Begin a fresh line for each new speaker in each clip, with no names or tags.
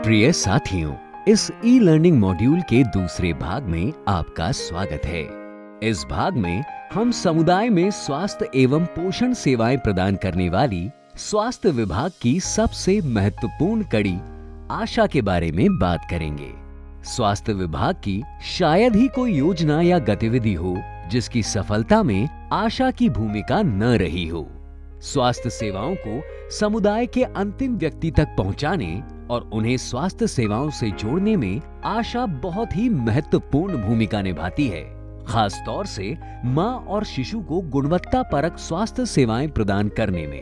प्रिय साथियों, इस ई लर्निंग मॉड्यूल के दूसरे भाग में आपका स्वागत है। इस भाग में हम समुदाय में स्वास्थ्य एवं पोषण सेवाएं प्रदान करने वाली स्वास्थ्य विभाग की सबसे महत्वपूर्ण कड़ी आशा के बारे में बात करेंगे। स्वास्थ्य विभाग की शायद ही कोई योजना या गतिविधि हो जिसकी सफलता में आशा की भूमिका न रही हो। स्वास्थ्य सेवाओं को समुदाय के अंतिम व्यक्ति तक पहुंचाने और उन्हें स्वास्थ्य सेवाओं से जोड़ने में आशा बहुत ही महत्वपूर्ण भूमिका निभाती है, खास तौर से मां और शिशु को गुणवत्ता परक स्वास्थ्य सेवाएं प्रदान करने में।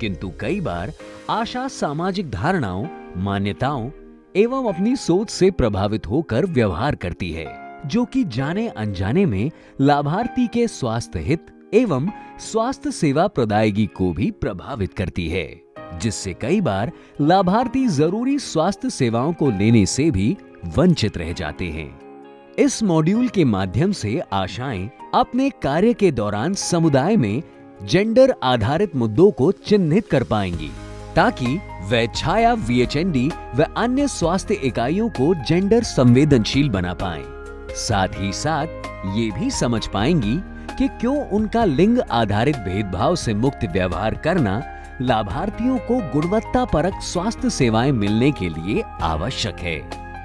किंतु कई बार आशा सामाजिक धारणाओं, मान्यताओं एवं अपनी सोच से प्रभावित होकर व्यवहार करती है, जो कि जाने अनजाने में लाभार्थी के स्वास्थ्य हित एवं स्वास्थ्य सेवा प्रदायगी को भी प्रभावित करती है, जिससे कई बार लाभार्थी जरूरी स्वास्थ्य सेवाओं को लेने से भी वंचित रह जाते हैं। इस मॉड्यूल के माध्यम से आशाएं अपने कार्य के दौरान समुदाय में जेंडर आधारित मुद्दों को चिन्हित कर पाएंगी, ताकि वे छाया VHND व अन्य स्वास्थ्य इकाइयों को जेंडर संवेदनशील बना पाएं। साथ ही साथ ये भी समझ पाएंगी कि क्यों उनका लिंग आधारित भेदभाव से मुक्त व्यवहार करना लाभार्थियों को गुणवत्ता परक स्वास्थ्य सेवाएं मिलने के लिए आवश्यक है।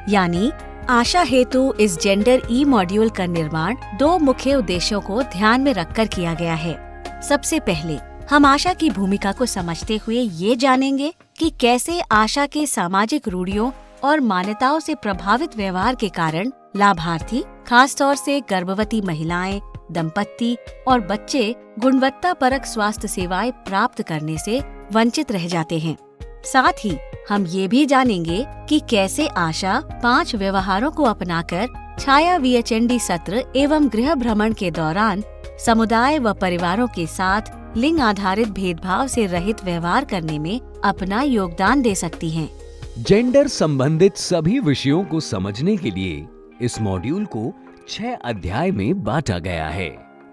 यानी आशा हेतु इस जेंडर ई मॉड्यूल का निर्माण दो मुख्य उद्देश्यों को ध्यान में रखकर किया गया है। सबसे पहले हम आशा की भूमिका को समझते हुए ये जानेंगे कि कैसे आशा के सामाजिक रूढ़ियों और मान्यताओं से प्रभावित व्यवहार के कारण लाभार्थी, खास तौर से गर्भवती महिलाएं, दंपत्ति और बच्चे गुणवत्ता परक स्वास्थ्य सेवाएं प्राप्त करने से वंचित रह जाते हैं। साथ ही हम ये भी जानेंगे कि कैसे आशा 5 व्यवहारों को अपनाकर छाया VHND सत्र एवं गृह भ्रमण के दौरान समुदाय व परिवारों के साथ लिंग आधारित भेदभाव से रहित व्यवहार करने में अपना योगदान दे सकती हैं।
जेंडर संबंधित सभी विषयों को समझने के लिए इस मॉड्यूल को 6 अध्याय में बांटा गया है।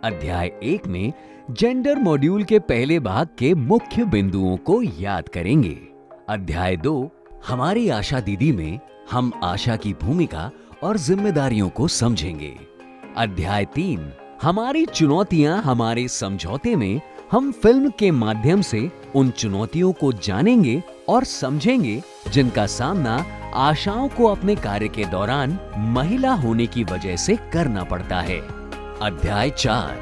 अध्याय 1 में जेंडर मॉड्यूल के पहले भाग के मुख्य बिंदुओं को याद करेंगे। अध्याय 2 हमारी आशा दीदी में हम आशा की भूमिका और जिम्मेदारियों को समझेंगे। अध्याय 3 हमारी चुनौतियां हमारे समझौते में हम फिल्म के माध्यम से उन चुनौतियों को जानेंगे और समझेंगे जिनका सामना आशाओं को अपने कार्य के दौरान महिला होने की वजह से करना पड़ता है। अध्याय 4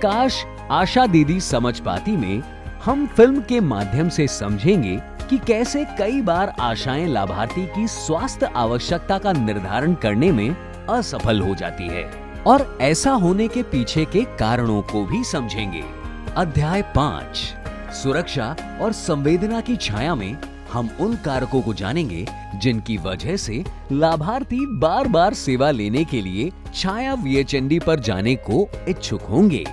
काश आशा दीदी समझ पाती में हम फिल्म के माध्यम से समझेंगे कि कैसे कई बार आशाएं लाभार्थी की स्वास्थ्य आवश्यकता का निर्धारण करने में असफल हो जाती है और ऐसा होने के पीछे के कारणों को भी समझेंगे। अध्याय 5 सुरक्षा और संवेदना की छाया में हम उन कारकों को जानेंगे जिनकी वजह से लाभार्थी बार बार सेवा लेने के लिए छाया VHND पर जाने को इच्छुक होंगे।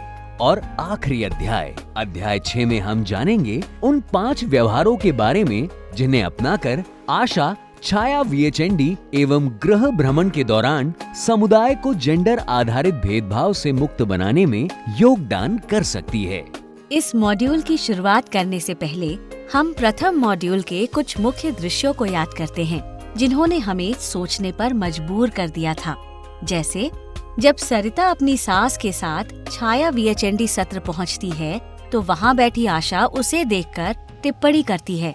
और आखिरी अध्याय 6 में हम जानेंगे उन 5 व्यवहारों के बारे में जिन्हें अपनाकर आशा छाया VHND एवं गृह भ्रमण के दौरान समुदाय को जेंडर आधारित भेदभाव से मुक्त बनाने में योगदान कर सकती है।
इस मॉड्यूल की शुरुआत करने से पहले हम प्रथम मॉड्यूल के कुछ मुख्य दृश्यों को याद करते हैं, जिन्होंने हमें सोचने पर मजबूर कर दिया था। जैसे जब सरिता अपनी सास के साथ छाया VHND सत्र पहुंचती है, तो वहां बैठी आशा उसे देखकर टिप्पणी करती है,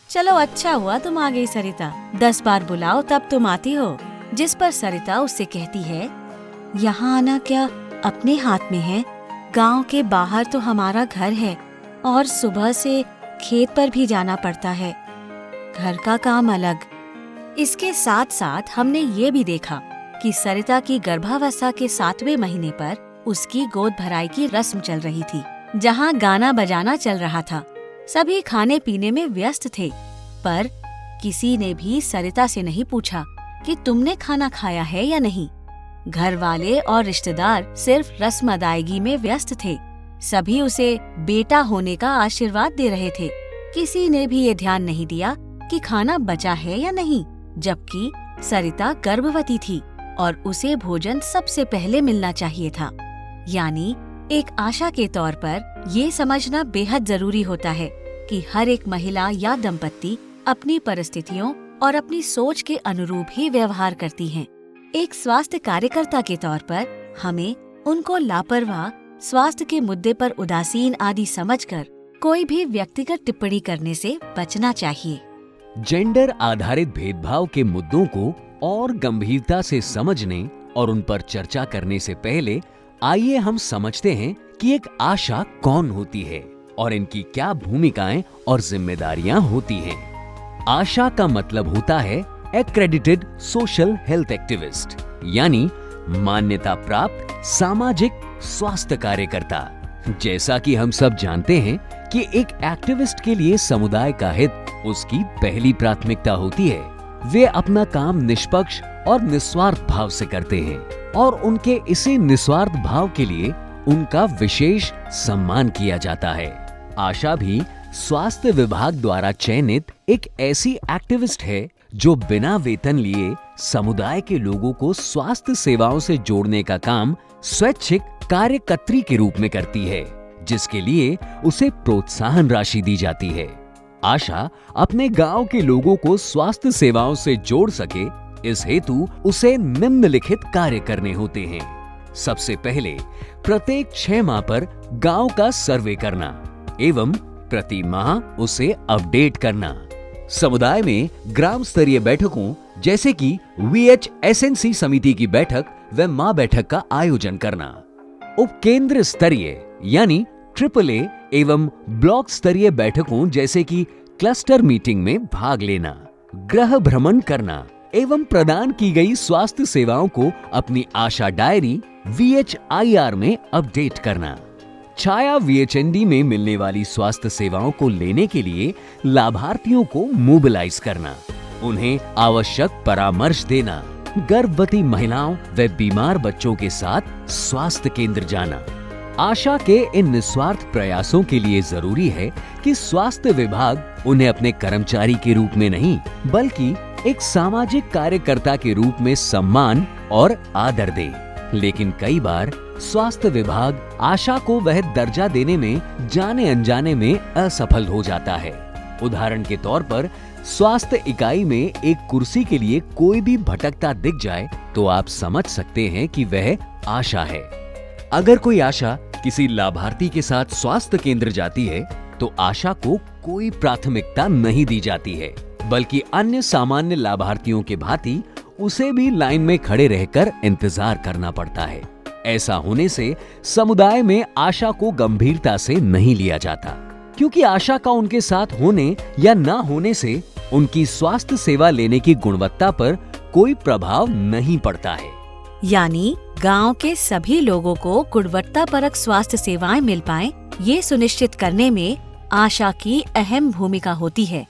चलो अच्छा हुआ तुम आ गई सरिता, 10 बार बुलाओ तब तुम आती हो। जिस पर सरिता उससे कहती है, यहाँ आना क्या अपने हाथ में है, गांव के बाहर तो हमारा घर है और सुबह से खेत पर भी जाना पड़ता है, घर का काम अलग। इसके साथ साथ हमने ये भी देखा कि सरिता की गर्भावस्था के 7वें महीने पर उसकी गोद भराई की रस्म चल रही थी, जहां गाना बजाना चल रहा था। सभी खाने पीने में व्यस्त थे, पर किसी ने भी सरिता से नहीं पूछा कि तुमने खाना खाया है या नहीं। घर वाले और रिश्तेदार सिर्फ रस्म अदायगी में व्यस्त थे। सभी उसे बेटा होने का आशीर्वाद दे रहे थे। किसी ने भी ये ध्यान नहीं दिया कि खाना बचा है या नहीं, जबकि सरिता गर्भवती थी और उसे भोजन सबसे पहले मिलना चाहिए था। यानी एक आशा के तौर पर ये समझना बेहद जरूरी होता है कि हर एक महिला या दंपत्ति अपनी परिस्थितियों और अपनी सोच के अनुरूप ही व्यवहार करती हैं। एक स्वास्थ्य कार्यकर्ता के तौर पर हमें उनको लापरवाह, स्वास्थ्य के मुद्दे पर उदासीन आदि समझकर कोई भी व्यक्तिगत टिप्पणी करने से बचना चाहिए।
जेंडर आधारित भेदभाव के मुद्दों को और गंभीरता से समझने और उन पर चर्चा करने से पहले आइए हम समझते हैं कि एक आशा कौन होती है और इनकी क्या भूमिकाएं और जिम्मेदारियां होती हैं। आशा का मतलब होता है एक्रेडिटेड सोशल हेल्थ एक्टिविस्ट, यानी मान्यता प्राप्त सामाजिक स्वास्थ्य कार्यकर्ता। जैसा कि हम सब जानते हैं कि एक एक्टिविस्ट के लिए समुदाय का हित उसकी पहली प्राथमिकता होती है। वे अपना काम निष्पक्ष और निस्वार्थ भाव से करते हैं और उनके इसी निस्वार्थ भाव के लिए उनका विशेष सम्मान किया जाता है। आशा भी स्वास्थ्य विभाग द्वारा चयनित एक ऐसी एक्टिविस्ट है जो बिना वेतन लिए समुदाय के लोगों को स्वास्थ्य सेवाओं से जोड़ने का काम स्वैच्छिक कार्यकर्त्री के रूप में करती है, जिसके लिए उसे प्रोत्साहन राशि दी जाती है। आशा अपने गांव के लोगों को स्वास्थ्य सेवाओं से जोड़ सके, इस हेतु उसे निम्नलिखित कार्य करने होते हैं। सबसे पहले प्रत्येक 6 माह पर गांव का सर्वे करना एवं प्रति माह उसे अपडेट करना। समुदाय में ग्राम स्तरीय बैठकों जैसे कि VHSNC समिति की बैठक व माह बैठक का आयोजन करना। उपकेंद्र स्तरीय यानी AAA एवं ब्लॉक स्तरीय बैठकों जैसे कि क्लस्टर मीटिंग में भाग लेना। गृह भ्रमण करना एवं प्रदान की गई स्वास्थ्य सेवाओं को अपनी आशा डायरी VHIR में अपडेट करना। छाया VHND में मिलने वाली स्वास्थ्य सेवाओं को लेने के लिए लाभार्थियों को मोबिलाइज करना, उन्हें आवश्यक परामर्श देना। गर्भवती महिलाओं व बीमार बच्चों के साथ स्वास्थ्य केंद्र जाना। आशा के इन निस्वार्थ प्रयासों के लिए जरूरी है कि स्वास्थ्य विभाग उन्हें अपने कर्मचारी के रूप में नहीं बल्कि एक सामाजिक कार्यकर्ता के रूप में सम्मान और आदर दे। लेकिन कई बार स्वास्थ्य विभाग आशा को वह दर्जा देने में जाने अनजाने में असफल हो जाता है। उदाहरण के तौर पर स्वास्थ्य इकाई में एक कुर्सी के लिए कोई भी भटकता दिख जाए तो आप समझ सकते हैं कि वह आशा है। अगर कोई आशा किसी लाभार्थी के साथ स्वास्थ्य केंद्र जाती है तो आशा को कोई प्राथमिकता नहीं दी जाती है, बल्कि अन्य सामान्य लाभार्थियों के भांति उसे भी लाइन में खड़े रहकर इंतजार करना पड़ता है। ऐसा होने से समुदाय में आशा को गंभीरता से नहीं लिया जाता, क्योंकि आशा का उनके साथ होने या न होने से उनकी स्वास्थ्य सेवा लेने की गुणवत्ता पर कोई प्रभाव नहीं पड़ता है।
यानी गांव के सभी लोगों को गुणवत्तापरक स्वास्थ्य सेवाएं मिल पाएं, ये सुनिश्चित करने में आशा की अहम भूमिका होती है।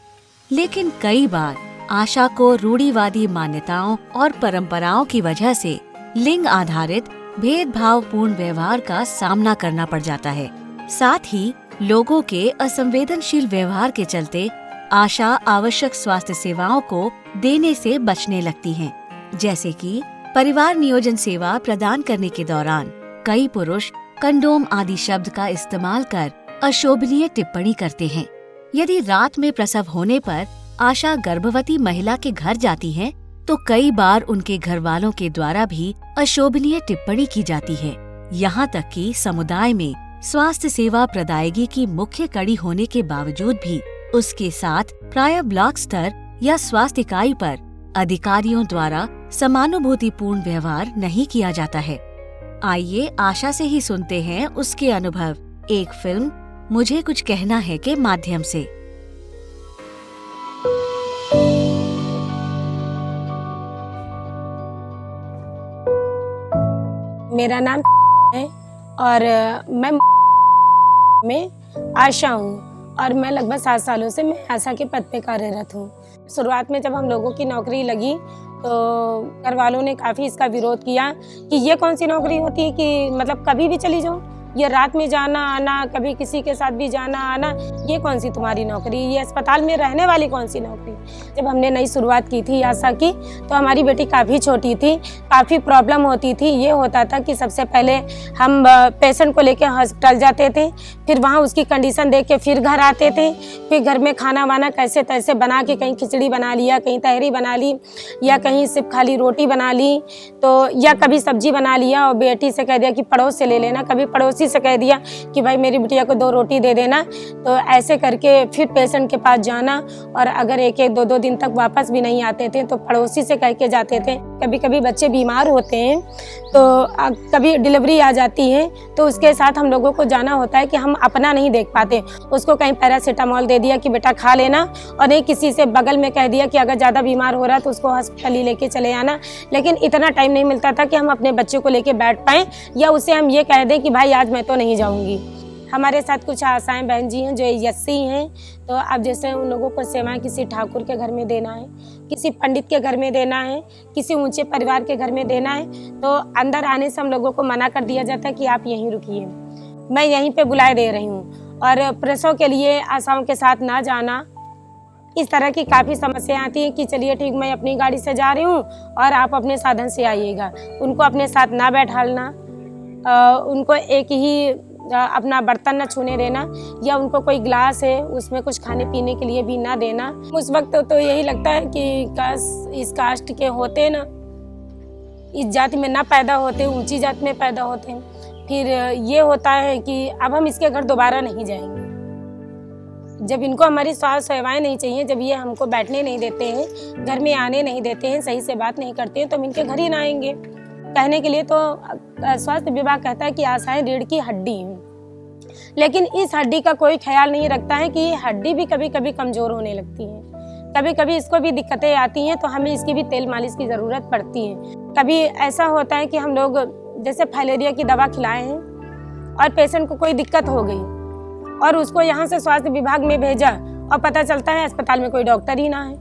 लेकिन कई बार आशा को रूढ़िवादी मान्यताओं और परंपराओं की वजह से लिंग आधारित भेदभावपूर्ण व्यवहार का सामना करना पड़ जाता है। साथ ही लोगों के असंवेदनशील व्यवहार के चलते आशा आवश्यक स्वास्थ्य सेवाओं को देने से बचने लगती हैं, जैसे कि परिवार नियोजन सेवा प्रदान करने के दौरान कई पुरुष कंडोम आदि शब्द का इस्तेमाल कर अशोभनीय टिप्पणी करते हैं। यदि रात में प्रसव होने पर आशा गर्भवती महिला के घर जाती है तो कई बार उनके घर वालों के द्वारा भी अशोभनीय टिप्पणी की जाती है। यहाँ तक कि समुदाय में स्वास्थ्य सेवा प्रदायगी की मुख्य कड़ी होने के बावजूद भी उसके साथ प्रायः ब्लॉक स्तर या स्वास्थ्य इकाई पर अधिकारियों द्वारा समानुभूतिपूर्ण व्यवहार नहीं किया जाता है। आइए आशा से ही सुनते हैं उसके अनुभव एक फिल्म मुझे कुछ कहना है के माध्यम से।
मेरा नाम है और मैं में आशा हूँ और मैं लगभग 7 सालों से मैं आशा के पद पे कार्यरत हूँ। शुरुआत में जब हम लोगों की नौकरी लगी तो घर वालों ने काफ़ी इसका विरोध किया कि ये कौन सी नौकरी होती है कि मतलब कभी भी चली जाओ, ये रात में जाना आना, कभी किसी के साथ भी जाना आना, ये कौन सी तुम्हारी नौकरी, ये अस्पताल में रहने वाली कौन सी नौकरी। जब हमने नई शुरुआत की थी आशा की, तो हमारी बेटी काफ़ी छोटी थी, काफ़ी प्रॉब्लम होती थी। ये होता था कि सबसे पहले हम पेशेंट को लेकर हॉस्पिटल जाते थे, फिर वहाँ उसकी कंडीशन देख के फिर घर आते थे, फिर घर में खाना वाना कैसे तैसे बना के, कहीं खिचड़ी बना लिया, कहीं तहरी बना ली, या कहीं सिर्फ खाली रोटी बना ली, तो या कभी सब्जी बना लिया और बेटी से कह दिया कि पड़ोस से ले लेना, कभी पड़ोसी से कह दिया कि भाई मेरी बिटिया को 2 रोटी दे देना। तो ऐसे करके फिर पेशेंट के पास जाना, और अगर 1-1, 2-2 दिन तक वापस भी नहीं आते थे तो पड़ोसी से कह के जाते थे। कभी कभी बच्चे बीमार होते हैं, तो कभी डिलीवरी आ जाती है, तो उसके साथ हम लोगों को जाना होता है कि हम अपना नहीं देख पाते, उसको कहीं पैरासीटामोल दे दिया कि बेटा खा लेना, और नहीं किसी से बगल में कह दिया कि अगर ज़्यादा बीमार हो रहा है तो उसको हॉस्पिटल ही लेके चले आना। लेकिन इतना टाइम नहीं मिलता था कि हम अपने बच्चे को लेके बैठ पाएँ, या उसे हम ये कह दें कि भाई आज मैं तो नहीं जाऊँगी। हमारे साथ कुछ आशाएं बहन जी हैं जो यस्सी हैं, तो अब जैसे उन लोगों को सेवाएं किसी ठाकुर के घर में देना है, किसी पंडित के घर में देना है, किसी ऊंचे परिवार के घर में देना है, तो अंदर आने से हम लोगों को मना कर दिया जाता है कि आप यहीं रुकिए, मैं यहीं पे बुलाए दे रही हूँ। और प्रसव के लिए आशाओं के साथ ना जाना, इस तरह की काफ़ी समस्याएं आती हैं कि चलिए ठीक, मैं अपनी गाड़ी से जा रही हूँ और आप अपने साधन से आइएगा। उनको अपने साथ ना बैठालना, उनको एक ही अपना बर्तन न छूने देना, या उनको कोई गिलास है उसमें कुछ खाने पीने के लिए भी ना देना। उस वक्त तो यही लगता है कि काश इस कास्ट के होते ना, इस जाति में ना पैदा होते, ऊंची जाति में पैदा होते। फिर ये होता है कि अब हम इसके घर दोबारा नहीं जाएंगे। जब इनको हमारी स्वास्थ्य सेवाएं नहीं चाहिए, जब ये हमको बैठने नहीं देते हैं, घर में आने नहीं देते हैं, सही से बात नहीं करते हैं, तो हम इनके घर ही ना आएंगे। कहने के लिए तो स्वास्थ्य विभाग कहता है कि आशाएं रीढ़ की हड्डी हैं, लेकिन इस हड्डी का कोई ख्याल नहीं रखता है कि हड्डी भी कभी कभी कमजोर होने लगती है, कभी कभी इसको भी दिक्कतें आती हैं, तो हमें इसकी भी तेल मालिश की ज़रूरत पड़ती है। कभी ऐसा होता है कि हम लोग जैसे फाइलेरिया की दवा खिलाए हैं और पेशेंट को कोई दिक्कत हो गई और उसको यहाँ से स्वास्थ्य विभाग में भेजा और पता चलता है अस्पताल में कोई डॉक्टर ही ना है,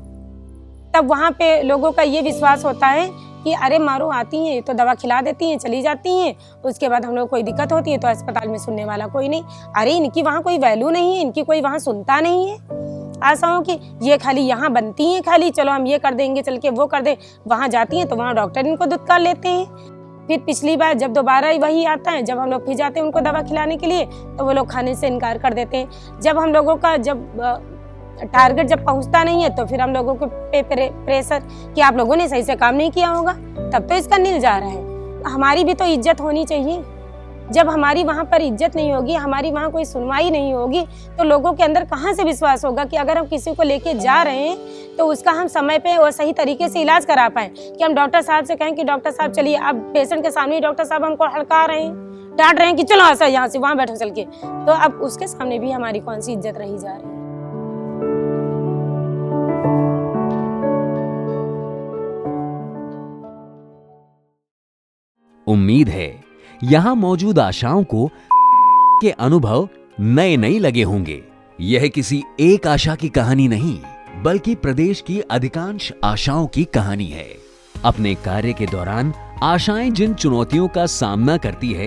तब वहाँ पे लोगों का ये विश्वास होता है कि अरे मारो आती हैं तो दवा खिला देती हैं, चली जाती हैं, उसके बाद हम लोग कोई दिक्कत होती है तो अस्पताल में सुनने वाला कोई नहीं। अरे इनकी वहाँ कोई वैल्यू नहीं है, इनकी कोई वहाँ सुनता नहीं है आशाओं की, ये खाली यहाँ बनती हैं, खाली चलो हम ये कर देंगे, चल के वो कर दे। वहाँ जाती हैं तो वहाँ डॉक्टर इनको दुत्कार लेते हैं। फिर पिछली बार जब दोबारा वही आता है, जब हम लोग फिर जाते हैं उनको दवा खिलाने के लिए, तो वो लोग खाने से इनकार कर देते हैं। जब हम लोगों का टारगेट जब पहुंचता नहीं है, तो फिर हम लोगों को प्रेशर कि आप लोगों ने सही से काम नहीं किया होगा, तब तो इसका नील जा रहा है। हमारी भी तो इज्जत होनी चाहिए। जब हमारी वहाँ पर इज्जत नहीं होगी, हमारी वहाँ कोई सुनवाई नहीं होगी, तो लोगों के अंदर कहाँ से विश्वास होगा कि अगर हम किसी को लेके जा रहे हैं तो उसका हम समय पे और सही तरीके से इलाज करा पाएं। कि हम डॉक्टर साहब से कहें कि डॉक्टर साहब चलिए, अब पेशेंट के सामने डॉक्टर साहब हमको हड़का रहे हैं, डांट रहे हैं कि चलो ऐसा यहाँ से वहाँ बैठो चल के, तो अब उसके सामने भी हमारी कौन सी इज्जत रही जा रही है।
उम्मीद है यहाँ मौजूद आशाओं को के अनुभव नए नए लगे होंगे। यह किसी एक आशा की कहानी नहीं, बल्कि प्रदेश की अधिकांश आशाओं की कहानी है। अपने कार्य के दौरान आशाएं जिन चुनौतियों का सामना करती है,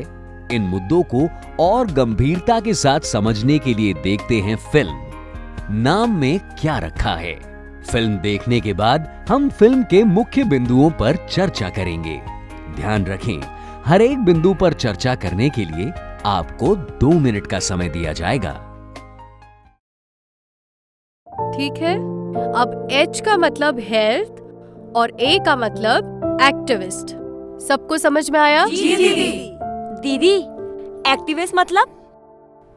इन मुद्दों को और गंभीरता के साथ समझने के लिए देखते हैं फिल्म नाम में क्या रखा है। फिल्म देखने के बाद हम फिल्म के मुख्य बिंदुओं पर चर्चा करेंगे। ध्यान रखें, हर एक बिंदु पर चर्चा करने के लिए आपको 2 मिनट का समय दिया जाएगा।
ठीक है, अब H का मतलब हेल्थ और A का मतलब एक्टिविस्ट। सबको समझ में आया?
जी दीदी। दीदी, एक्टिविस्ट मतलब?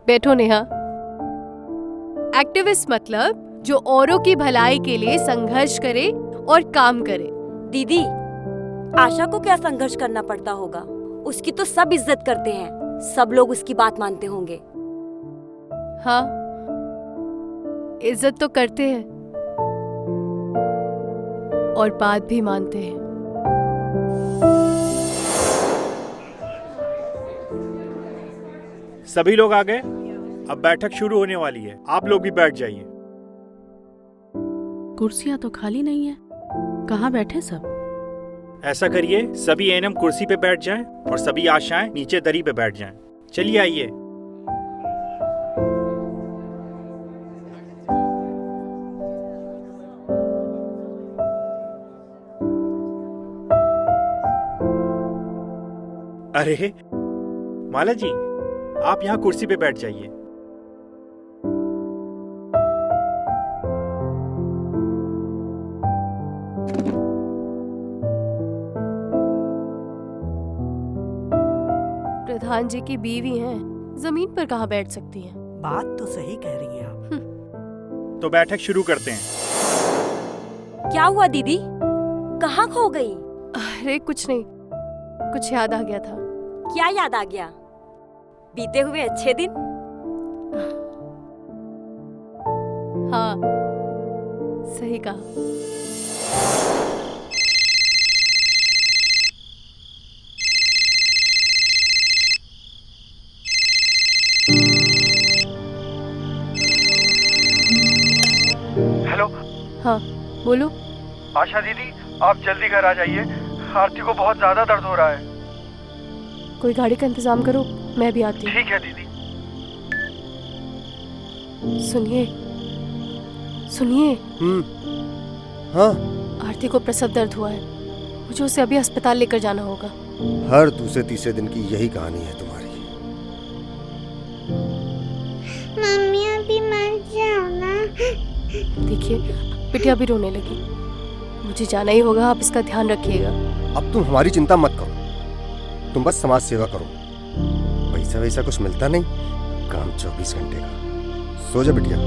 बैठो नेहा। एक्टिविस्ट मतलब जो औरों की भलाई के लिए संघर्ष करे और काम करे।
दीदी, आशा को क्या संघर्ष करना पड़ता होगा? उसकी तो सब इज्जत करते हैं, सब लोग उसकी बात मानते होंगे।
हाँ, इज्जत तो करते हैं और बात भी मानते हैं।
सभी लोग आ गए? अब बैठक शुरू होने वाली है, आप लोग भी बैठ जाइए।
कुर्सियां तो खाली नहीं है, कहाँ बैठे सब?
ऐसा करिए, सभी एएनएम कुर्सी पे बैठ जाएं और सभी आशाएं नीचे दरी पे बैठ जाएं। चलिए आइए। अरे माला जी, आप यहाँ कुर्सी पे बैठ जाइए।
प्रधान जी की बीवी हैं, जमीन पर कहाँ बैठ सकती हैं?
बात तो सही कह रही हैं आप।
तो बैठक शुरू करते हैं।
क्या हुआ दीदी, कहाँ खो गई?
अरे कुछ नहीं, कुछ याद आ गया था।
क्या याद आ गया? बीते हुए अच्छे दिन?
हाँ, सही कहा।
हेलो।
हाँ, बोलो।
आशा दीदी, आप जल्दी घर आ जाइए। आरती को बहुत ज्यादा दर्द हो रहा है।
कोई गाड़ी का इंतजाम करो, मैं भी आती हूँ।
ठीक है दीदी।
सुनिए सुनिए।
हाँ।
आरती को प्रसव दर्द हुआ है, मुझे उसे अभी अस्पताल लेकर जाना होगा।
हर दूसरे तीसरे दिन की यही कहानी है तुम्हारी।
मम्मी अभी मत जाओ ना।
देखिए, बिटिया भी रोने लगी, मुझे जाना ही होगा, आप इसका ध्यान रखिएगा।
अब तुम हमारी चिंता मत करो, तुम बस समाज सेवा करो। पैसा वैसा कुछ मिलता नहीं, काम 24 घंटे का। सो जा बिटिया।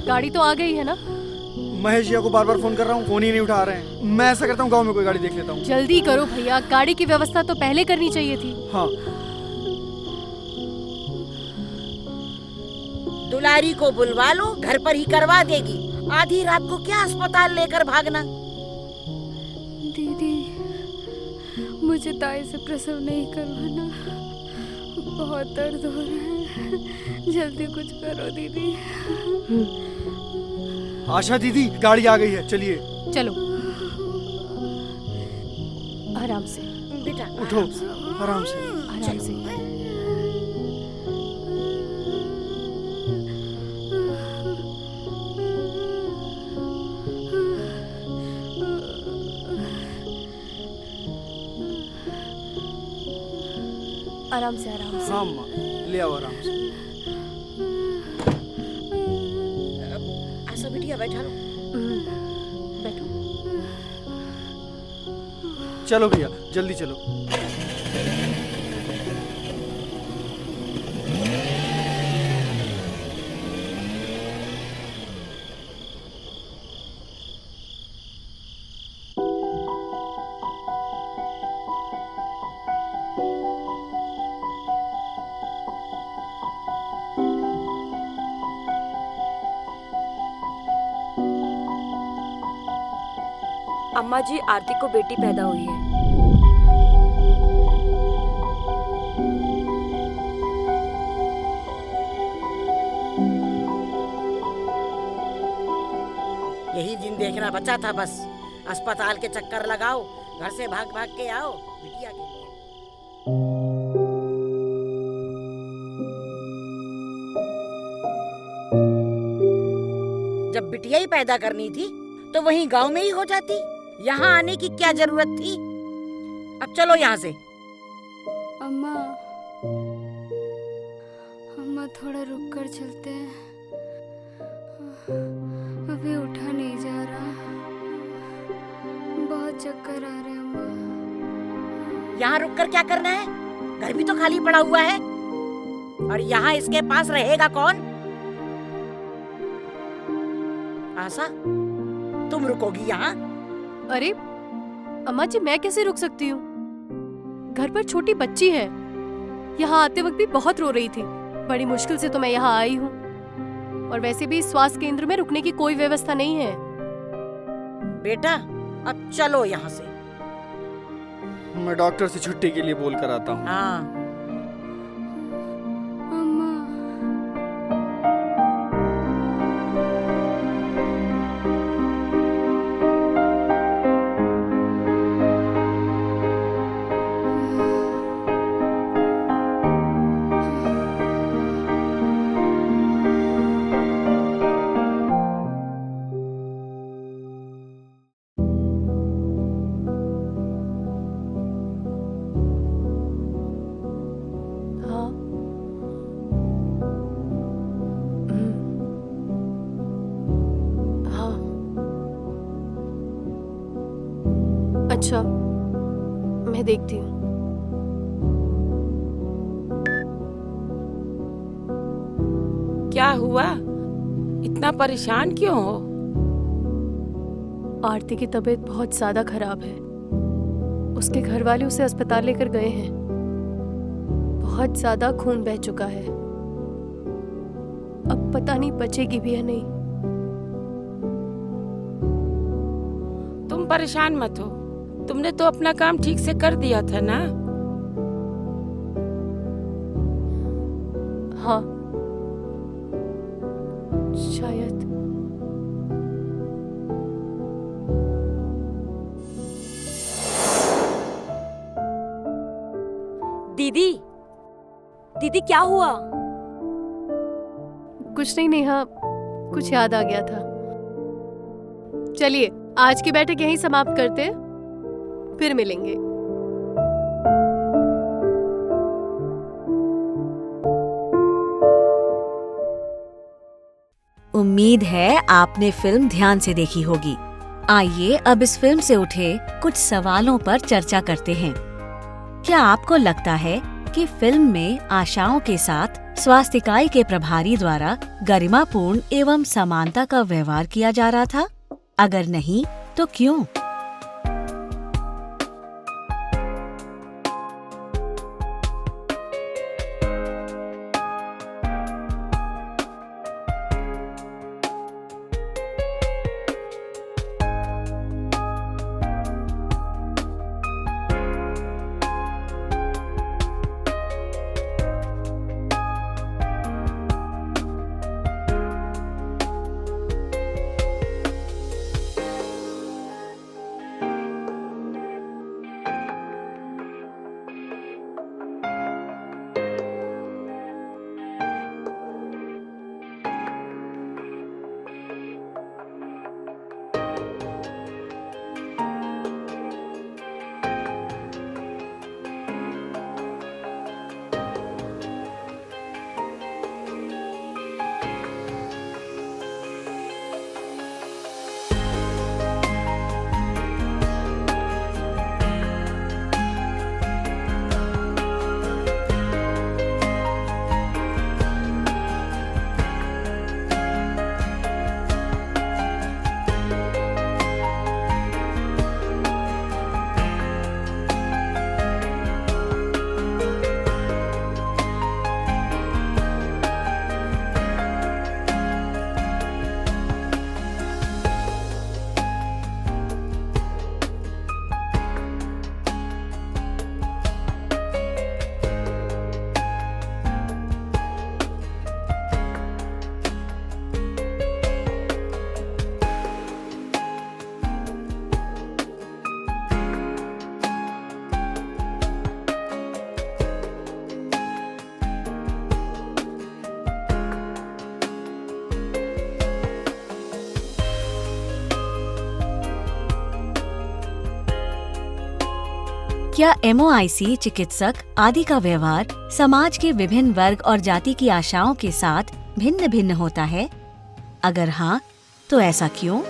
गाड़ी तो आ गई है ना?
महेश जी को बार बार फोन कर रहा हूँ, फोन ही नहीं उठा रहे हैं। मैं ऐसा करता हूँ, गांव में कोई गाड़ी देख लेता हूँ।
जल्दी करो भैया, गाड़ी की व्यवस्था तो पहले करनी चाहिए थी।
हाँ।
दुलारी को बुलवा लो, घर पर ही करवा देगी। आधी रात को क्या अस्पताल लेकर भागना।
दीदी, मुझे ताई से प्रसव नहीं करवाना, बहुत दर्द हो रहा है, जल्दी कुछ करो दीदी।
आशा दीदी, गाड़ी आ गई है, चलिए।
चलो, आराम से
बेटा,
उठो, आराम से।
आराम से। आराम से, आराम से।
हाँ माँ, ले आओ आराम से।
आशा बिटिया बैठा लो।
बैठो।
चलो भैया, जल्दी चलो।
अम्मा जी, आरती को बेटी पैदा हुई है।
यही दिन देखना बचा था बस। अस्पताल के चक्कर लगाओ, घर से भाग भाग के आओ बिटिया के लिए। जब बिटिया ही पैदा करनी थी तो वहीं गांव में ही हो जाती, यहाँ आने की क्या जरूरत थी। अब चलो यहाँ से।
अम्मा, अम्मा थोड़ा रुक कर चलते हैं, अभी उठा नहीं जा रहा, बहुत चक्कर आ रहे हैं अम्मा।
यहाँ रुक कर क्या करना है, घर भी तो खाली पड़ा हुआ है। और यहाँ इसके पास रहेगा कौन? आशा, तुम रुकोगी यहाँ?
अरे अम्मा जी, मैं कैसे रुक सकती हूँ? घर पर छोटी बच्ची है। यहाँ आते वक्त भी बहुत रो रही थी। बड़ी मुश्किल से तो मैं यहाँ आई हूँ। और वैसे भी स्वास्थ्य केंद्र में रुकने की कोई व्यवस्था नहीं है।
बेटा, अब चलो यहाँ से।
मैं डॉक्टर से छुट्टी के लिए बोल कर आता हूँ।
हाँ। अच्छा, मैं देखती हूँ।
क्या हुआ? इतना परेशान क्यों हो?
आरती की तबीयत बहुत ज्यादा खराब है। उसके घर वाले उसे अस्पताल लेकर गए हैं। बहुत ज्यादा खून बह चुका है। अब पता नहीं बचेगी भी या नहीं।
तुम परेशान मत हो। तुमने तो अपना काम ठीक से कर दिया था ना?
हाँ, शायद।
दीदी, दीदी क्या हुआ?
कुछ नहीं नेहा, कुछ याद आ गया था। चलिए आज की बैठक यहीं समाप्त करते हैं, फिर मिलेंगे।
उम्मीद है आपने फिल्म ध्यान से देखी होगी। आइए अब इस फिल्म से उठे कुछ सवालों पर चर्चा करते हैं। क्या आपको लगता है कि फिल्म में आशाओं के साथ स्वास्थ्य इकाई के प्रभारी द्वारा गरिमापूर्ण एवं समानता का व्यवहार किया जा रहा था? अगर नहीं तो क्यों? क्या MOIC चिकित्सक आदि का व्यवहार समाज के विभिन्न वर्ग और जाति की आशाओं के साथ भिन्न भिन्न होता है? अगर हाँ, तो ऐसा क्यों?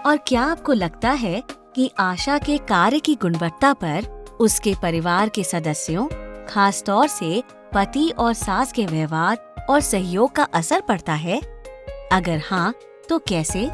और क्या आपको लगता है कि आशा के कार्य की गुणवत्ता पर उसके परिवार के सदस्यों, खास तौर से पति और सास के व्यवहार और सहयोग का असर पड़ता है? अगर हाँ, तो कैसे?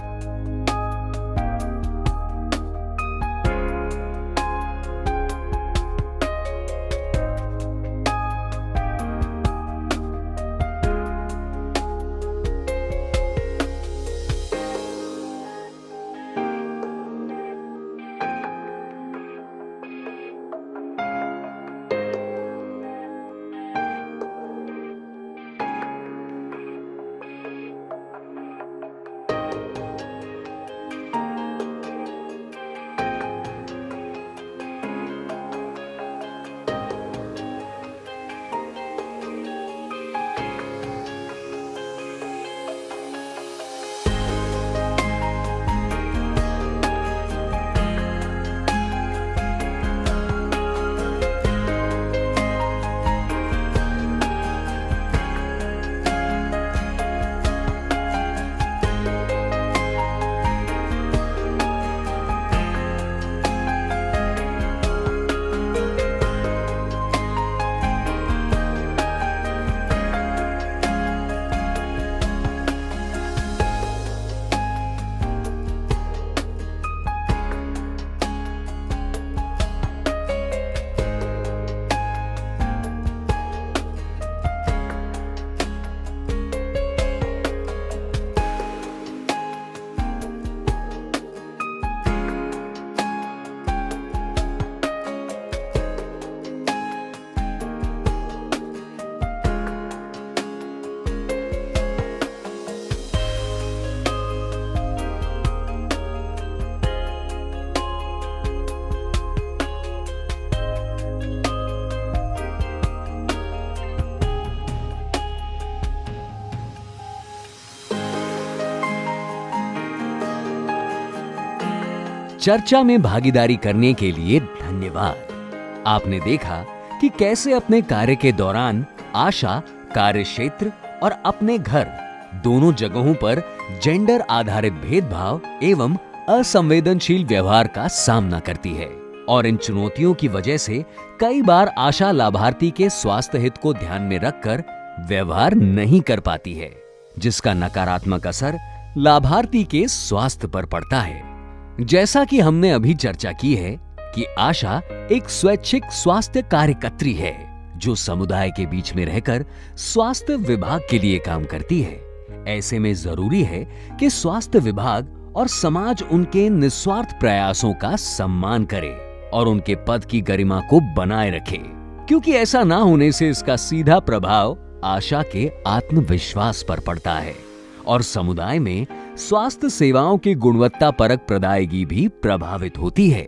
चर्चा में भागीदारी करने के लिए धन्यवाद। आपने देखा कि कैसे अपने कार्य के दौरान आशा कार्य क्षेत्र और अपने घर दोनों जगहों पर जेंडर आधारित भेदभाव एवं असंवेदनशील व्यवहार का सामना करती है और इन चुनौतियों की वजह से कई बार आशा लाभार्थी के स्वास्थ्य हित को ध्यान में रखकर व्यवहार नहीं कर पाती है, जिसका नकारात्मक असर लाभार्थी के स्वास्थ्य पर पड़ता है। जैसा कि हमने अभी चर्चा की है कि आशा एक स्वैच्छिक स्वास्थ्य कार्यकर्त्री है जो समुदाय के बीच में रहकर स्वास्थ्य विभाग के लिए काम करती है। ऐसे में जरूरी है कि स्वास्थ्य विभाग और समाज उनके निस्वार्थ प्रयासों का सम्मान करे और उनके पद की गरिमा को बनाए रखे, क्योंकि ऐसा ना होने से इसका सीधा प्रभाव आशा के आत्मविश्वास पर पड़ता है और समुदाय में स्वास्थ्य सेवाओं की गुणवत्ता परक प्रदायगी भी प्रभावित होती है।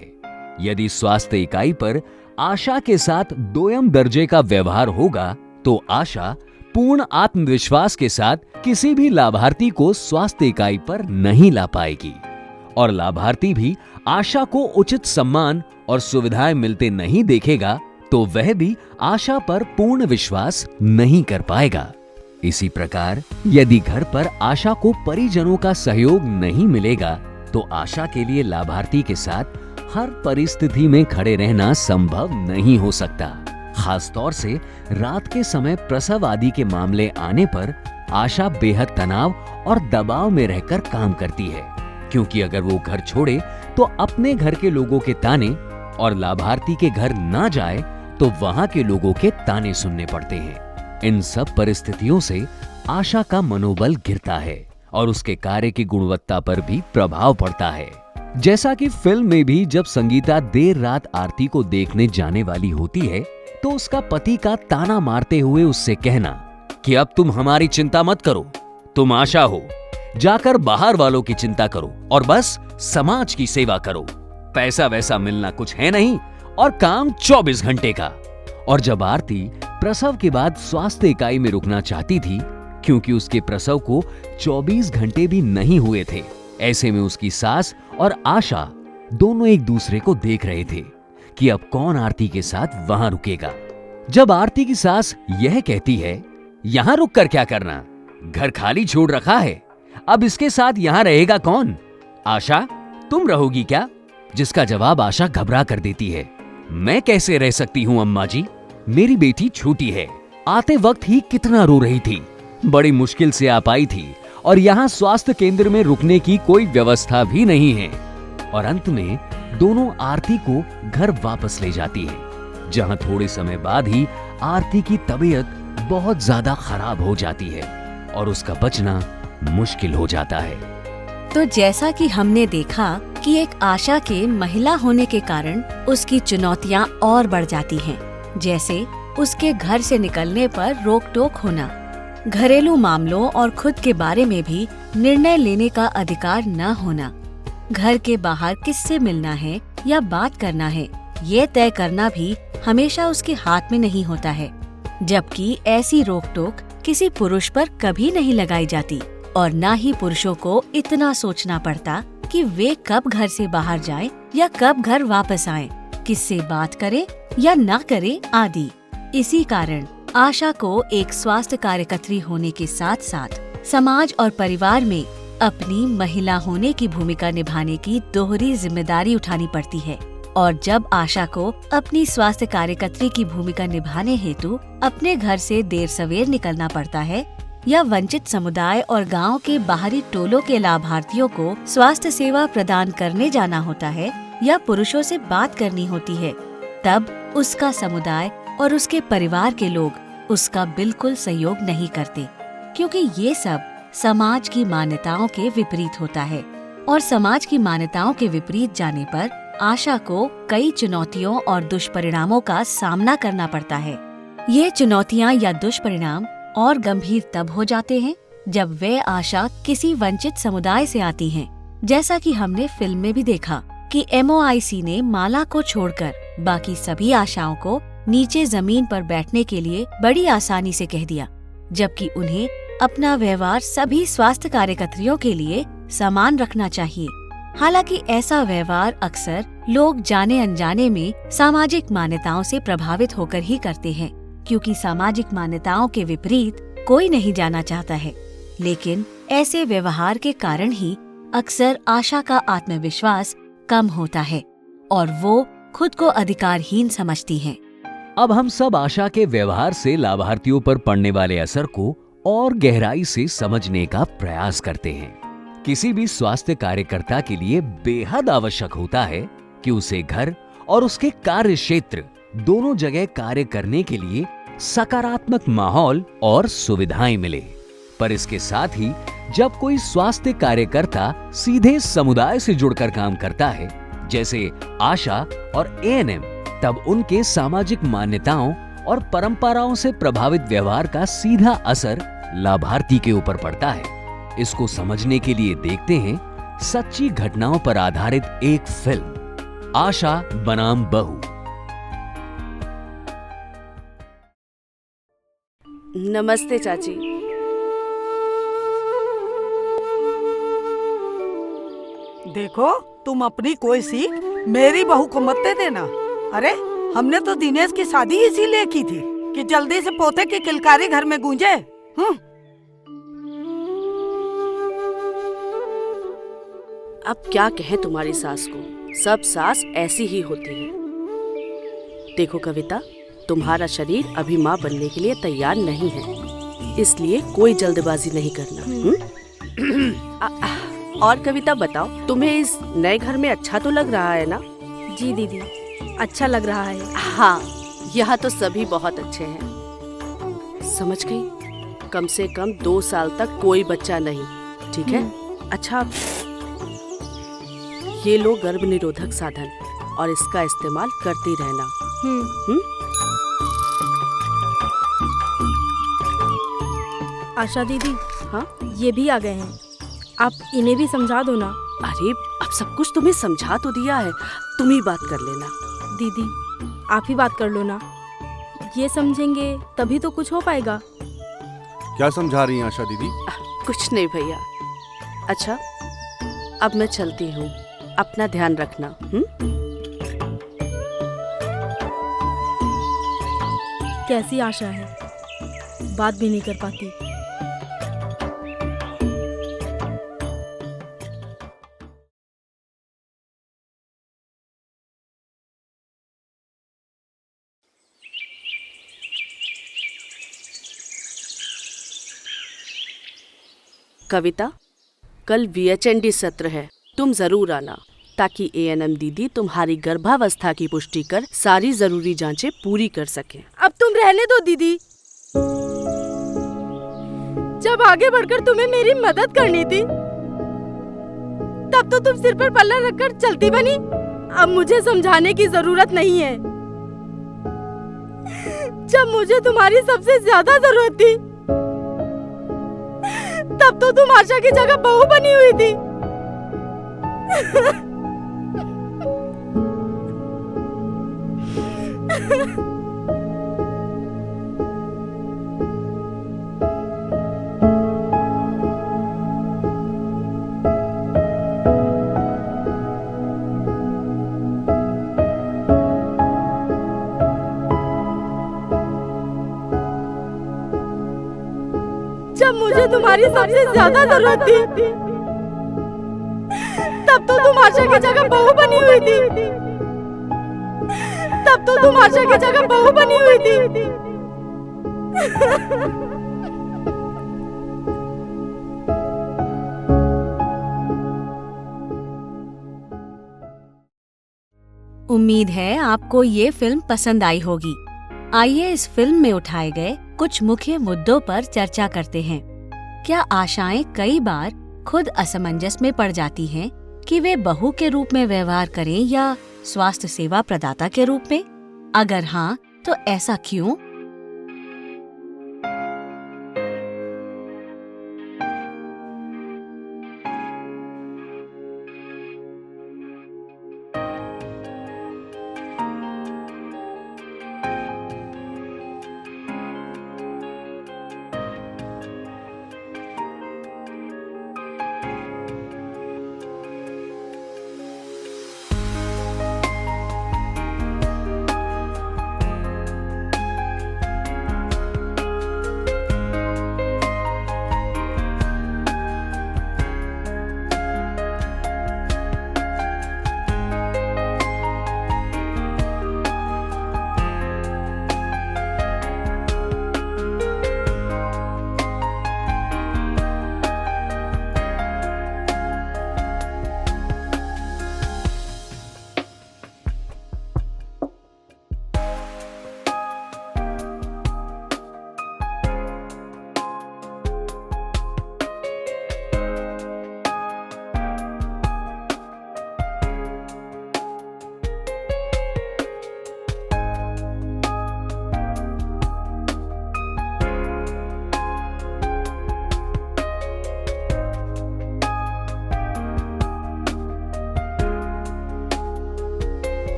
यदि स्वास्थ्य इकाई पर आशा के साथ दोयम दर्जे का व्यवहार होगा तो आशा पूर्ण आत्मविश्वास के साथ किसी भी लाभार्थी को स्वास्थ्य इकाई पर नहीं ला पाएगी और लाभार्थी भी आशा को उचित सम्मान और सुविधाएं मिलते नहीं देखेगा तो वह भी आशा पर पूर्ण विश्वास नहीं कर पाएगा। इसी प्रकार यदि घर पर आशा को परिजनों का सहयोग नहीं मिलेगा तो आशा के लिए लाभार्थी के साथ हर परिस्थिति में खड़े रहना संभव नहीं हो सकता। खास तौर से रात के समय प्रसव आदि के मामले आने पर आशा बेहद तनाव और दबाव में रहकर काम करती है, क्योंकि अगर वो घर छोड़े तो अपने घर के लोगों के ताने और लाभार्थी के घर ना जाए तो वहां के लोगों के ताने सुनने पड़ते हैं। इन सब परिस्थितियों से आशा का मनोबल गिरता है और उसके कार्य की गुणवत्ता पर भी प्रभाव पड़ता है। जैसा कि फिल्म में भी जब संगीता देर रात आरती को देखने जाने वाली होती है तो उसका पति का ताना मारते हुए उससे कहना कि अब तुम हमारी चिंता मत करो, तुम आशा हो, जाकर बाहर वालों की चिंता करो और बस समाज की सेवा करो, पैसा वैसा मिलना कुछ है नहीं और काम 24 घंटे का। और जब आरती प्रसव के बाद स्वास्थ्य इकाई में रुकना चाहती थी क्योंकि उसके प्रसव को 24 घंटे भी नहीं हुए थे, ऐसे में उसकी सास और आशा दोनों एक दूसरे को देख रहे थे कि अब कौन आरती के साथ वहां रुकेगा। जब आरती की सास यह कहती है, यहां रुक कर क्या करना, घर खाली छोड़ रखा है, अब इसके साथ यहां रहेगा कौन? आशा, तुम हमारी चिंता मत करो, तुम बस समाज की सेवा करो, पैसा वैसा मिलना कुछ है नहीं और काम 24 घंटे का। और जब आरती प्रसव के बाद स्वास्थ्य इकाई में रुकना चाहती थी क्योंकि उसके प्रसव को 24 घंटे भी नहीं हुए थे, ऐसे में उसकी सास और आशा दोनों एक दूसरे को देख रहे थे कि अब कौन आरती के साथ वहां रुकेगा। जब आरती की सास यह कहती है, यहां रुक कर क्या करना, घर खाली छोड़ रखा है, अब इसके साथ यहां रहेगा कौन? आशा, तुम रहोगी क्या? जिसका जवाब आशा घबरा कर देती है। मैं कैसे रह सकती हूँ अम्मा जी? मेरी बेटी छोटी है, आते वक्त ही कितना रो रही थी। बड़ी मुश्किल से आ पाई थी और यहाँ स्वास्थ्य केंद्र में रुकने की कोई व्यवस्था भी नहीं है। और अंत में दोनों आरती को घर वापस ले जाती है, जहाँ थोड़े समय बाद ही आरती की तबीयत बहुत ज्यादा खराब हो जाती है और उसका बचना मुश्किल हो जाता है।
तो जैसा कि हमने देखा कि एक आशा के महिला होने के कारण उसकी चुनौतियाँ और बढ़ जाती हैं, जैसे उसके घर से निकलने पर रोक टोक होना, घरेलू मामलों और खुद के बारे में भी निर्णय लेने का अधिकार न होना, घर के बाहर किससे मिलना है या बात करना है ये तय करना भी हमेशा उसके हाथ में नहीं होता है, जबकि ऐसी रोक टोक किसी पुरुष पर कभी नहीं लगाई जाती और न ही पुरुषों को इतना सोचना पड़ता कि वे कब घर से बाहर जाएं या कब घर वापस आएं, किससे बात करें या न करें आदि। इसी कारण आशा को एक स्वास्थ्य कार्यकर्त्री होने के साथ साथ समाज और परिवार में अपनी महिला होने की भूमिका निभाने की दोहरी जिम्मेदारी उठानी पड़ती है। और जब आशा को अपनी स्वास्थ्य कार्यकर्त्री की भूमिका निभाने हेतु अपने घर से देर सवेर निकलना पड़ता है या वंचित समुदाय और गांव के बाहरी टोलों के लाभार्थियों को स्वास्थ्य सेवा प्रदान करने जाना होता है या पुरुषों से बात करनी होती है, तब उसका समुदाय और उसके परिवार के लोग उसका बिल्कुल सहयोग नहीं करते, क्योंकि ये सब समाज की मान्यताओं के विपरीत होता है। और समाज की मान्यताओं के विपरीत जाने पर आशा को कई चुनौतियों और दुष्परिणामों का सामना करना पड़ता है। ये चुनौतियाँ या दुष्परिणाम और गंभीर तब हो जाते हैं जब वे आशा किसी वंचित समुदाय से आती हैं, जैसा कि हमने फिल्म में भी देखा कि MOIC ने माला को छोड़कर बाकी सभी आशाओं को नीचे जमीन पर बैठने के लिए बड़ी आसानी से कह दिया, जबकि उन्हें अपना व्यवहार सभी स्वास्थ्य कार्यकर्त्रियों के लिए समान रखना चाहिए। हालांकि ऐसा व्यवहार अक्सर लोग जाने अनजाने में सामाजिक मान्यताओं से प्रभावित होकर ही करते हैं, क्योंकि सामाजिक मान्यताओं के विपरीत कोई नहीं जाना चाहता है। लेकिन ऐसे व्यवहार के कारण ही अक्सर आशा का आत्मविश्वास कम होता है और वो खुद को अधिकारहीन समझती हैं।
अब हम सब आशा के व्यवहार से लाभार्थियों पर पड़ने वाले असर को और गहराई से समझने का प्रयास करते हैं। किसी भी स्वास्थ्य कार्यकर्ता के लिए बेहद आवश्यक होता है कि उसे घर और उसके कार्य क्षेत्र दोनों जगह कार्य करने के लिए सकारात्मक माहौल और सुविधाएं मिले। पर इसके साथ ही जब कोई स्वास्थ्य कार्यकर्ता सीधे समुदाय से जुड़कर काम करता है, जैसे आशा और ANM, तब उनके सामाजिक मान्यताओं और परंपराओं से प्रभावित व्यवहार का सीधा असर लाभार्थी के ऊपर पड़ता है। इसको समझने के लिए देखते हैं सच्ची घटनाओं पर आधारित एक फिल्म, आशा बनाम बहू।
नमस्ते चाची।
देखो, तुम अपनी कोई सीख मेरी बहू को मत दे देना। अरे हमने तो दिनेश की शादी इसीलिए की थी कि जल्दी से पोते की किलकारी घर में गूंजे।
अब क्या कहें तुम्हारी सास को, सब सास ऐसी ही होती है। देखो कविता, तुम्हारा शरीर अभी माँ बनने के लिए तैयार नहीं है, इसलिए कोई जल्दबाजी नहीं करना। और कविता बताओ, तुम्हें इस नए घर में अच्छा तो लग रहा है ना?
जी दीदी, अच्छा लग रहा है।
हाँ, यहाँ तो सभी बहुत अच्छे हैं। समझ गई? कम से कम 2 साल तक कोई बच्चा नहीं, ठीक है? अच्छा, ये लो गर्भ निरोधक साधन और इसका इस्तेमाल करती रहना।
आशा दीदी,
हाँ,
ये भी आ गए हैं, आप इन्हें भी समझा दो ना।
अरे अब सब कुछ तुम्हें समझा तो दिया है, तुम ही बात कर लेना।
दीदी, आप ही बात कर लो ना, ये समझेंगे तभी तो कुछ हो पाएगा।
क्या समझा रही हैं आशा दीदी?
कुछ नहीं भैया। अच्छा, अब मैं चलती हूँ, अपना ध्यान रखना।
कैसी आशा है, बात भी नहीं कर पाती।
कविता, कल VHND सत्र है, तुम जरूर आना ताकि ANM दीदी तुम्हारी गर्भावस्था की पुष्टि कर सारी जरूरी जांचें पूरी कर सकें।
अब तुम रहने दो दीदी। जब आगे बढ़कर तुम्हें मेरी मदद करनी थी तब तो तुम सिर पर पल्ला रखकर चलती बनी। अब मुझे समझाने की जरूरत नहीं है। जब मुझे तुम्हारी सबसे ज्यादा जरूरत थी तब तो तुम आशा की जगह बहू बनी हुई थी। जब मुझे तुम्हारी सबसे ज्यादा जरूरत थी तब तो तुम आशा की जगह बहू बनी हुई थी। तब तो तुम आशा की जगह बहू बनी हुई थी।
उम्मीद है आपको ये फिल्म पसंद आई होगी। आइए इस फिल्म में उठाए गए कुछ मुख्य मुद्दों पर चर्चा करते हैं। क्या आशाएं कई बार खुद असमंजस में पड़ जाती हैं कि वे बहू के रूप में व्यवहार करें या स्वास्थ्य सेवा प्रदाता के रूप में? अगर हाँ, तो ऐसा क्यों?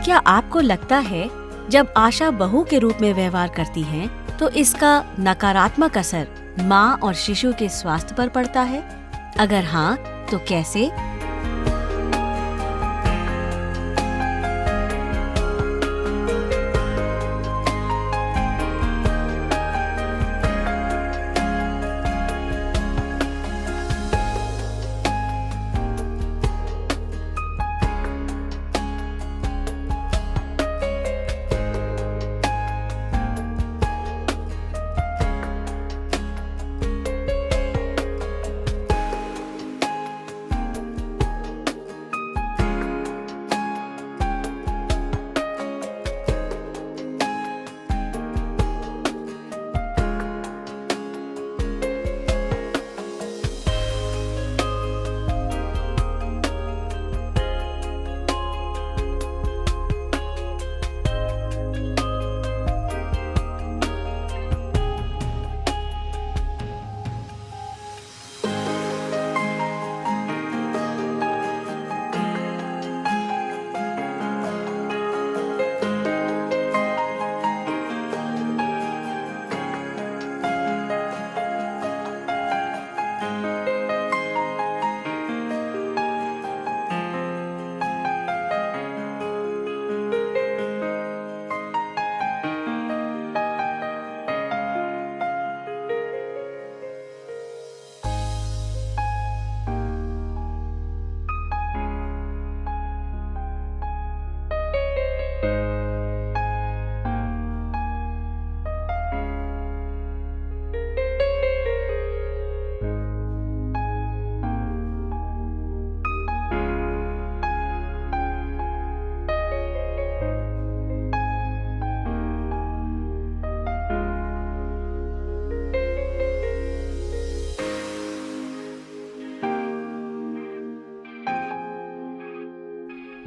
क्या आपको लगता है जब आशा बहू के रूप में व्यवहार करती हैं, तो इसका नकारात्मक असर माँ और शिशु के स्वास्थ्य पर पड़ता है? अगर हाँ, तो कैसे?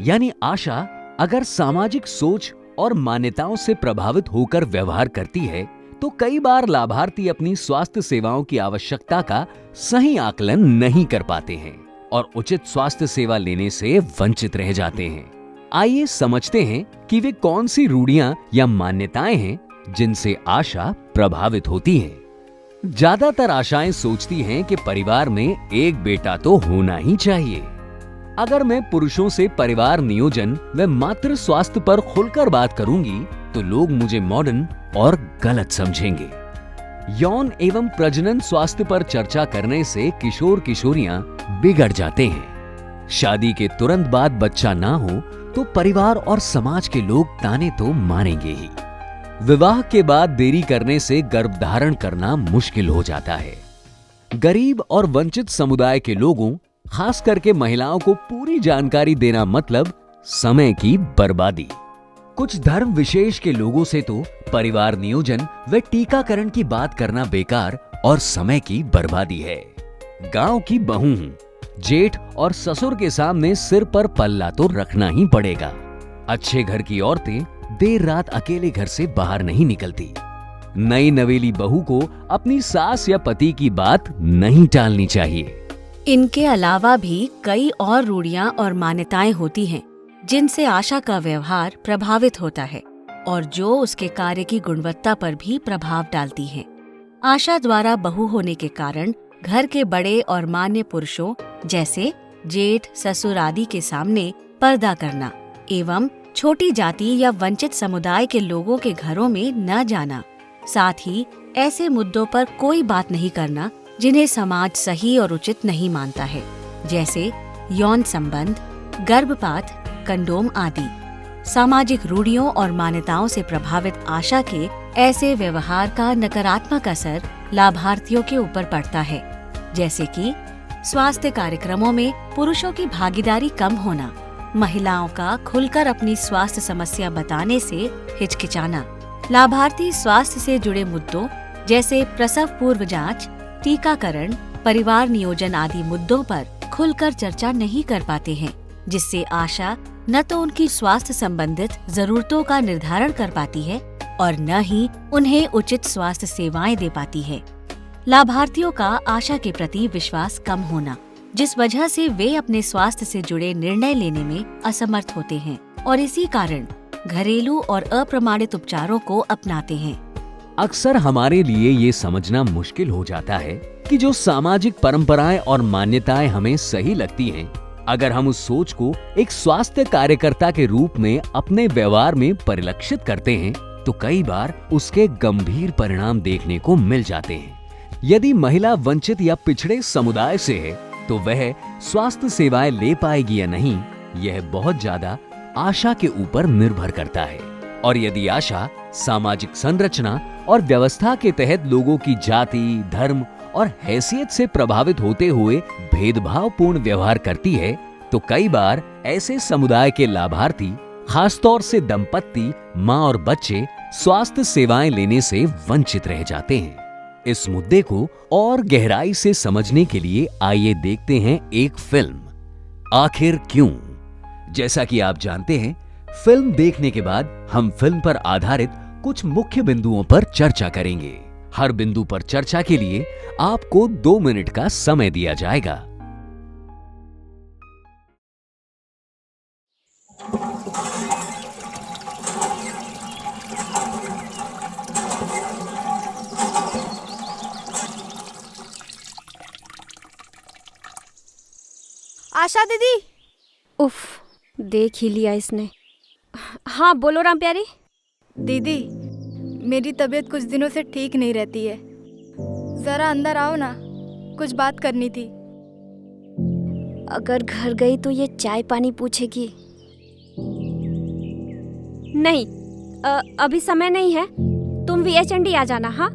यानी आशा अगर सामाजिक सोच और मान्यताओं से प्रभावित होकर व्यवहार करती है तो कई बार लाभार्थी अपनी स्वास्थ्य सेवाओं की आवश्यकता का सही आकलन नहीं कर पाते हैं और उचित स्वास्थ्य सेवा लेने से वंचित रह जाते हैं। आइए समझते हैं कि वे कौन सी रूढ़ियां या मान्यताएं हैं जिनसे आशा प्रभावित होती है। ज्यादातर आशाएं सोचती हैं कि परिवार में एक बेटा तो होना ही चाहिए। अगर मैं पुरुषों से परिवार नियोजन व मातृ स्वास्थ्य पर खुलकर बात करूंगी तो लोग मुझे मॉडर्न और गलत समझेंगे। यौन एवं प्रजनन स्वास्थ्य पर चर्चा करने से किशोर किशोरियां बिगड़ जाते हैं। शादी के तुरंत बाद बच्चा ना हो तो परिवार और समाज के लोग ताने तो मारेंगे ही। विवाह के बाद देरी करने से गर्भधारण करना मुश्किल हो जाता है। गरीब और वंचित समुदाय के लोगों, खास करके महिलाओं को पूरी जानकारी देना मतलब समय की बर्बादी। कुछ धर्म विशेष के लोगों से तो परिवार नियोजन व टीकाकरण की बात करना बेकार और समय की बर्बादी है। गांव की बहू हूं, जेठ और ससुर के सामने सिर पर पल्ला तो रखना ही पड़ेगा। अच्छे घर की औरतें देर रात अकेले घर से बाहर नहीं निकलती। नई नवेली बहू को अपनी सास या पति की बात नहीं टालनी चाहिए।
इनके अलावा भी कई और रूढ़ियां और मान्यताएं होती हैं जिनसे आशा का व्यवहार प्रभावित होता है और जो उसके कार्य की गुणवत्ता पर भी प्रभाव डालती हैं। आशा द्वारा बहू होने के कारण घर के बड़े और मान्य पुरुषों जैसे जेठ, ससुर आदि के सामने पर्दा करना एवं छोटी जाति या वंचित समुदाय के लोगों के घरों में न जाना, साथ ही ऐसे मुद्दों पर कोई बात नहीं करना जिन्हें समाज सही और उचित नहीं मानता है, जैसे यौन संबंध, गर्भपात, कंडोम आदि। सामाजिक रूढ़ियों और मान्यताओं से प्रभावित आशा के ऐसे व्यवहार का नकारात्मक असर लाभार्थियों के ऊपर पड़ता है, जैसे कि स्वास्थ्य कार्यक्रमों में पुरुषों की भागीदारी कम होना, महिलाओं का खुलकर अपनी स्वास्थ्य समस्या बताने से हिचकिचाना, लाभार्थी स्वास्थ्य से जुड़े मुद्दों जैसे प्रसव पूर्व जांच, टीकाकरण, परिवार नियोजन आदि मुद्दों पर खुलकर चर्चा नहीं कर पाते हैं, जिससे आशा न तो उनकी स्वास्थ्य संबंधित जरूरतों का निर्धारण कर पाती है और न ही उन्हें उचित स्वास्थ्य सेवाएं दे पाती है। लाभार्थियों का आशा के प्रति विश्वास कम होना, जिस वजह से वे अपने स्वास्थ्य से जुड़े निर्णय लेने में असमर्थ होते हैं और इसी कारण घरेलू और अप्रमाणित उपचारों को अपनाते हैं।
अक्सर हमारे लिए ये समझना मुश्किल हो जाता है कि जो सामाजिक परंपराएं और मान्यताएं हमें सही लगती हैं, अगर हम उस सोच को एक स्वास्थ्य कार्यकर्ता के रूप में अपने व्यवहार में परिलक्षित करते हैं तो कई बार उसके गंभीर परिणाम देखने को मिल जाते हैं। यदि महिला वंचित या पिछड़े समुदाय से है तो वह स्वास्थ्य सेवाएं ले पाएगी या नहीं, यह बहुत ज्यादा आशा के ऊपर निर्भर करता है। और यदि आशा सामाजिक संरचना और व्यवस्था के तहत लोगों की जाति, धर्म और हैसियत से प्रभावित होते हुए भेदभावपूर्ण व्यवहार करती है तो कई बार ऐसे समुदाय के लाभार्थी, खासतौर से दंपत्ति, माँ और बच्चे स्वास्थ्य सेवाएं लेने से वंचित रह जाते हैं। इस मुद्दे को और गहराई से समझने के लिए आइए देखते हैं एक फिल्म, आखिर क्यों। जैसा कि आप जानते हैं, फिल्म देखने के बाद हम फिल्म पर आधारित कुछ मुख्य बिंदुओं पर चर्चा करेंगे। हर बिंदु पर चर्चा के लिए आपको 2 मिनट का समय दिया जाएगा।
आशा दीदी।
उफ, देख ही लिया इसने।
हाँ बोलो राम प्यारी। दीदी, मेरी तबीयत कुछ दिनों से ठीक नहीं रहती है, जरा अंदर आओ ना, कुछ बात करनी थी।
अगर घर गई तो ये चाय पानी पूछेगी। नहीं, अभी समय नहीं है, तुम VHND आ जाना। हाँ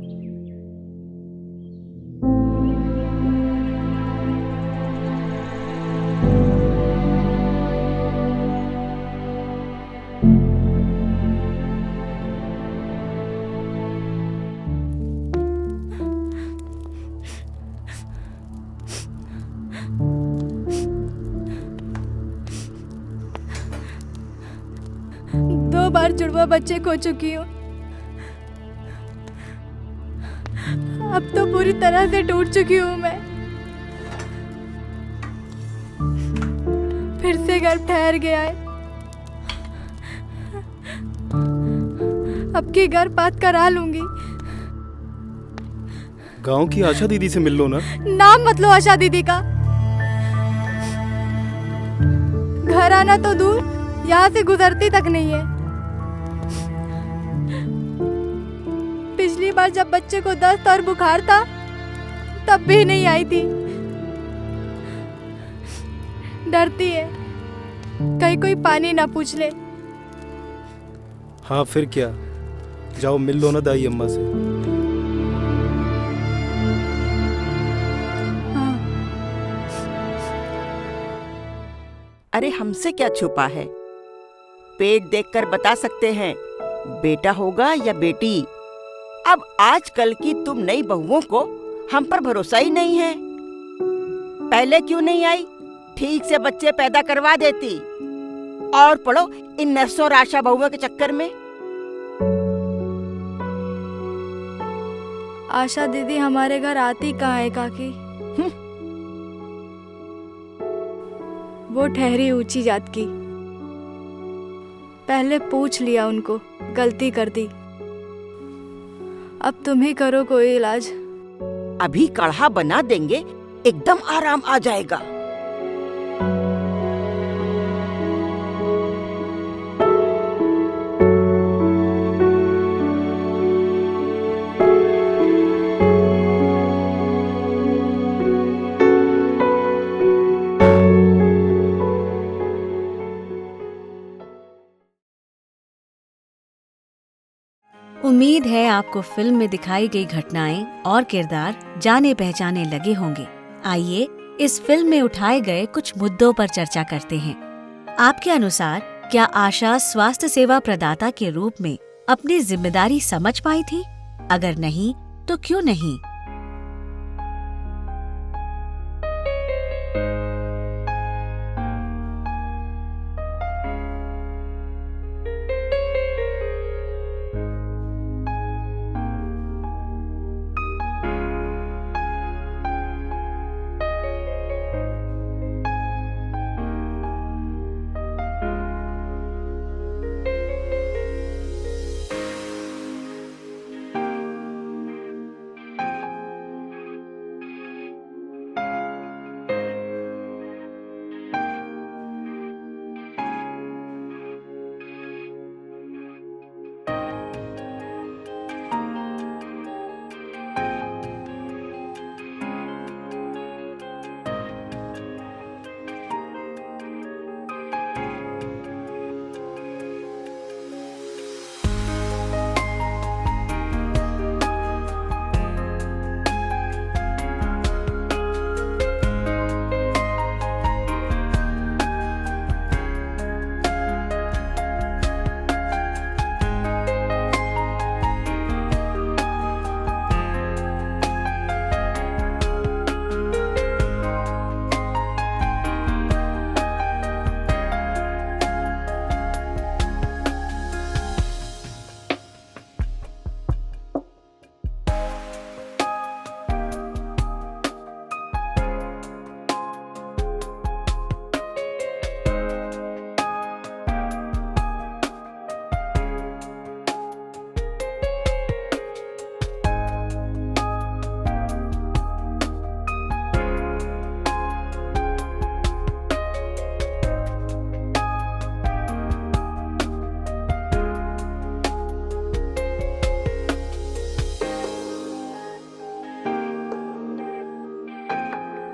बार जुड़वा बच्चे खो चुकी हूँ। अब तो पूरी तरह से टूट चुकी हूँ मैं। फिर से गर्भ ठहर गया है। अब की गर्भपात करा लूंगी।
गांव की आशा दीदी से मिल लो ना।
नाम मत लो आशा दीदी का। घर आना तो दूर, यहाँ से गुजरती तक नहीं है। पिछली बार जब बच्चे को दस्त और बुखार था तब भी नहीं आई थी। डरती है कहीं कोई पानी ना पूछ ले।
हाँ फिर क्या, जाओ मिल लो ना दाई अम्मा से।
हाँ।
अरे हमसे क्या छुपा है, पेट देखकर बता सकते हैं बेटा होगा या बेटी। अब आजकल की तुम नई बहुओं को हम पर भरोसा ही नहीं है। पहले क्यों नहीं आई, ठीक से बच्चे पैदा करवा देती। और पढ़ो इन नर्सों और आशा बहुओं के चक्कर में।
आशा दीदी हमारे घर आती कहाँ है काकी? वो ठहरी ऊंची जात की। पहले पूछ लिया उनको, गलती कर दी। अब तुम ही करो कोई इलाज।
अभी काढ़ा बना देंगे, एकदम आराम आ जाएगा।
उम्मीद है आपको फिल्म में दिखाई गई घटनाएं और किरदार जाने पहचाने लगे होंगे। आइए इस फिल्म में उठाए गए कुछ मुद्दों पर चर्चा करते हैं। आपके अनुसार क्या आशा स्वास्थ्य सेवा प्रदाता के रूप में अपनी जिम्मेदारी समझ पाई थी? अगर नहीं तो क्यों नहीं?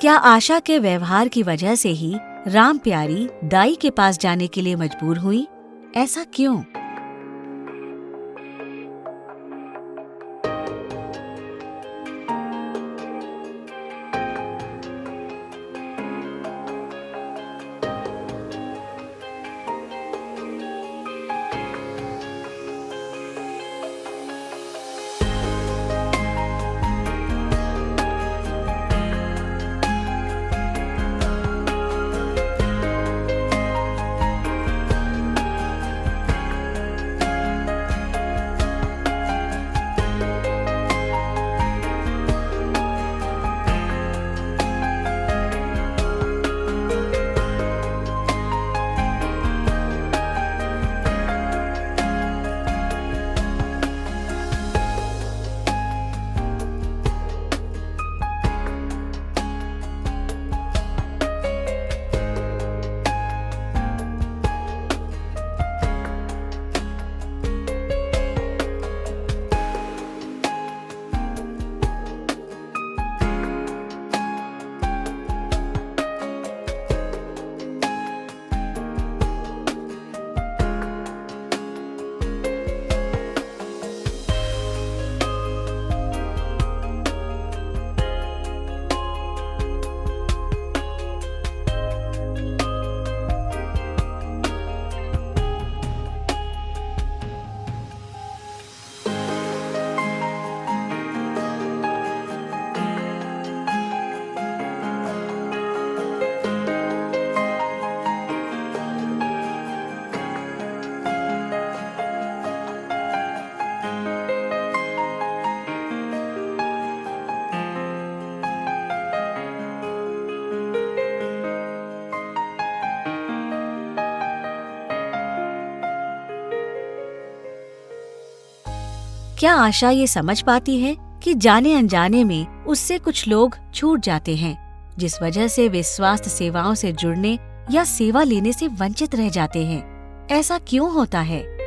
क्या आशा के व्यवहार की वजह से ही राम प्यारी दाई के पास जाने के लिए मजबूर हुई? ऐसा क्यों? क्या आशा ये समझ पाती है कि जाने अनजाने में उससे कुछ लोग छूट जाते हैं, जिस वजह से वे स्वास्थ्य सेवाओं से जुड़ने या सेवा लेने से वंचित रह जाते हैं? ऐसा क्यों होता है?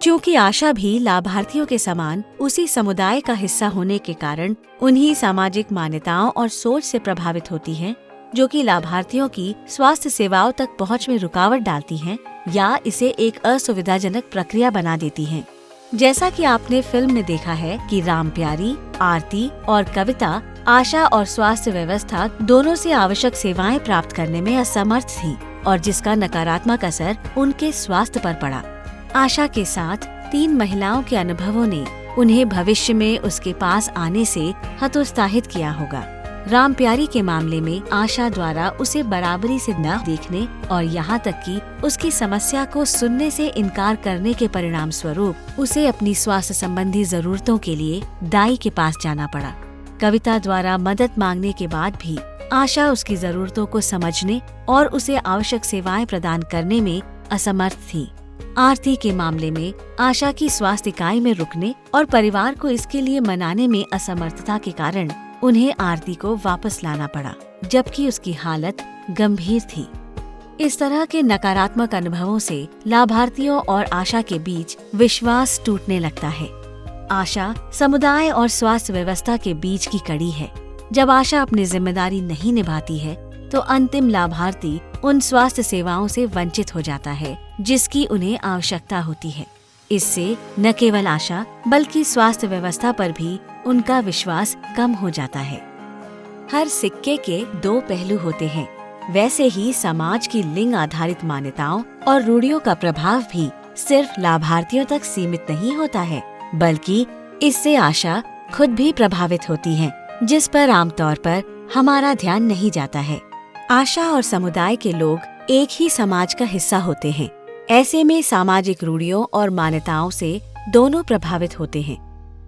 क्योंकि आशा भी लाभार्थियों के समान उसी समुदाय का हिस्सा होने के कारण उन्हीं सामाजिक मान्यताओं और सोच से प्रभावित होती है जो कि लाभार्थियों की स्वास्थ्य सेवाओं तक पहुंच में रुकावट डालती हैं या इसे एक असुविधाजनक प्रक्रिया बना देती हैं। जैसा कि आपने फिल्म में देखा है कि राम प्यारी, आरती और कविता आशा और स्वास्थ्य व्यवस्था दोनों से आवश्यक सेवाएं प्राप्त करने में असमर्थ थी और जिसका नकारात्मक असर उनके स्वास्थ्य पर पड़ा। आशा के साथ 3 महिलाओं के अनुभवों ने उन्हें भविष्य में उसके पास आने से हतोत्साहित किया होगा। राम प्यारी के मामले में आशा द्वारा उसे बराबरी से न देखने और यहाँ तक कि उसकी समस्या को सुनने से इनकार करने के परिणाम स्वरूप उसे अपनी स्वास्थ्य संबंधी जरूरतों के लिए दाई के पास जाना पड़ा। कविता द्वारा मदद मांगने के बाद भी आशा उसकी जरूरतों को समझने और उसे आवश्यक सेवाएं प्रदान करने में असमर्थ थी। आरती के मामले में आशा की स्वास्थ्य इकाई में रुकने और परिवार को इसके लिए मनाने में असमर्थता के कारण उन्हें आरती को वापस लाना पड़ा, जबकि उसकी हालत गंभीर थी। इस तरह के नकारात्मक अनुभवों से लाभार्थियों और आशा के बीच विश्वास टूटने लगता है। आशा समुदाय और स्वास्थ्य व्यवस्था के बीच की कड़ी है। जब आशा अपनी जिम्मेदारी नहीं निभाती है तो अंतिम लाभार्थी उन स्वास्थ्य सेवाओं से वंचित हो जाता है जिसकी उन्हें आवश्यकता होती है। इससे न केवल आशा बल्कि स्वास्थ्य व्यवस्था पर भी उनका विश्वास कम हो जाता है। हर सिक्के के 2 पहलू होते हैं। वैसे ही समाज की लिंग आधारित मान्यताओं और रूढ़ियों का प्रभाव भी सिर्फ लाभार्थियों तक सीमित नहीं होता है, बल्कि इससे आशा खुद भी प्रभावित होती है, जिस पर आमतौर पर हमारा ध्यान नहीं जाता है। आशा और समुदाय के लोग एक ही समाज का हिस्सा होते हैं। ऐसे में सामाजिक रूढ़ियों और मान्यताओं से दोनों प्रभावित होते हैं।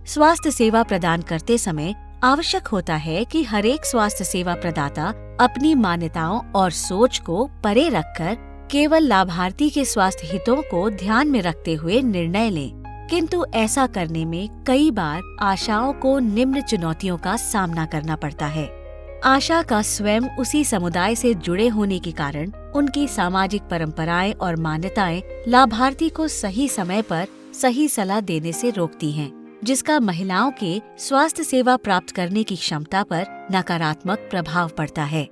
स्वास्थ्य सेवा प्रदान करते समय आवश्यक होता है कि हर एक स्वास्थ्य सेवा प्रदाता अपनी मान्यताओं और सोच को परे रखकर केवल लाभार्थी के स्वास्थ्य हितों को ध्यान में रखते हुए निर्णय लें। किंतु ऐसा करने में कई बार आशाओं को निम्न चुनौतियों का सामना करना पड़ता है। आशा का स्वयं उसी समुदाय से जुड़े होने के कारण उनकी सामाजिक परंपराएं और मान्यताएं लाभार्थी को सही समय पर सही सलाह देने से रोकती हैं, जिसका महिलाओं के स्वास्थ्य सेवा प्राप्त करने की क्षमता पर नकारात्मक प्रभाव पड़ता है।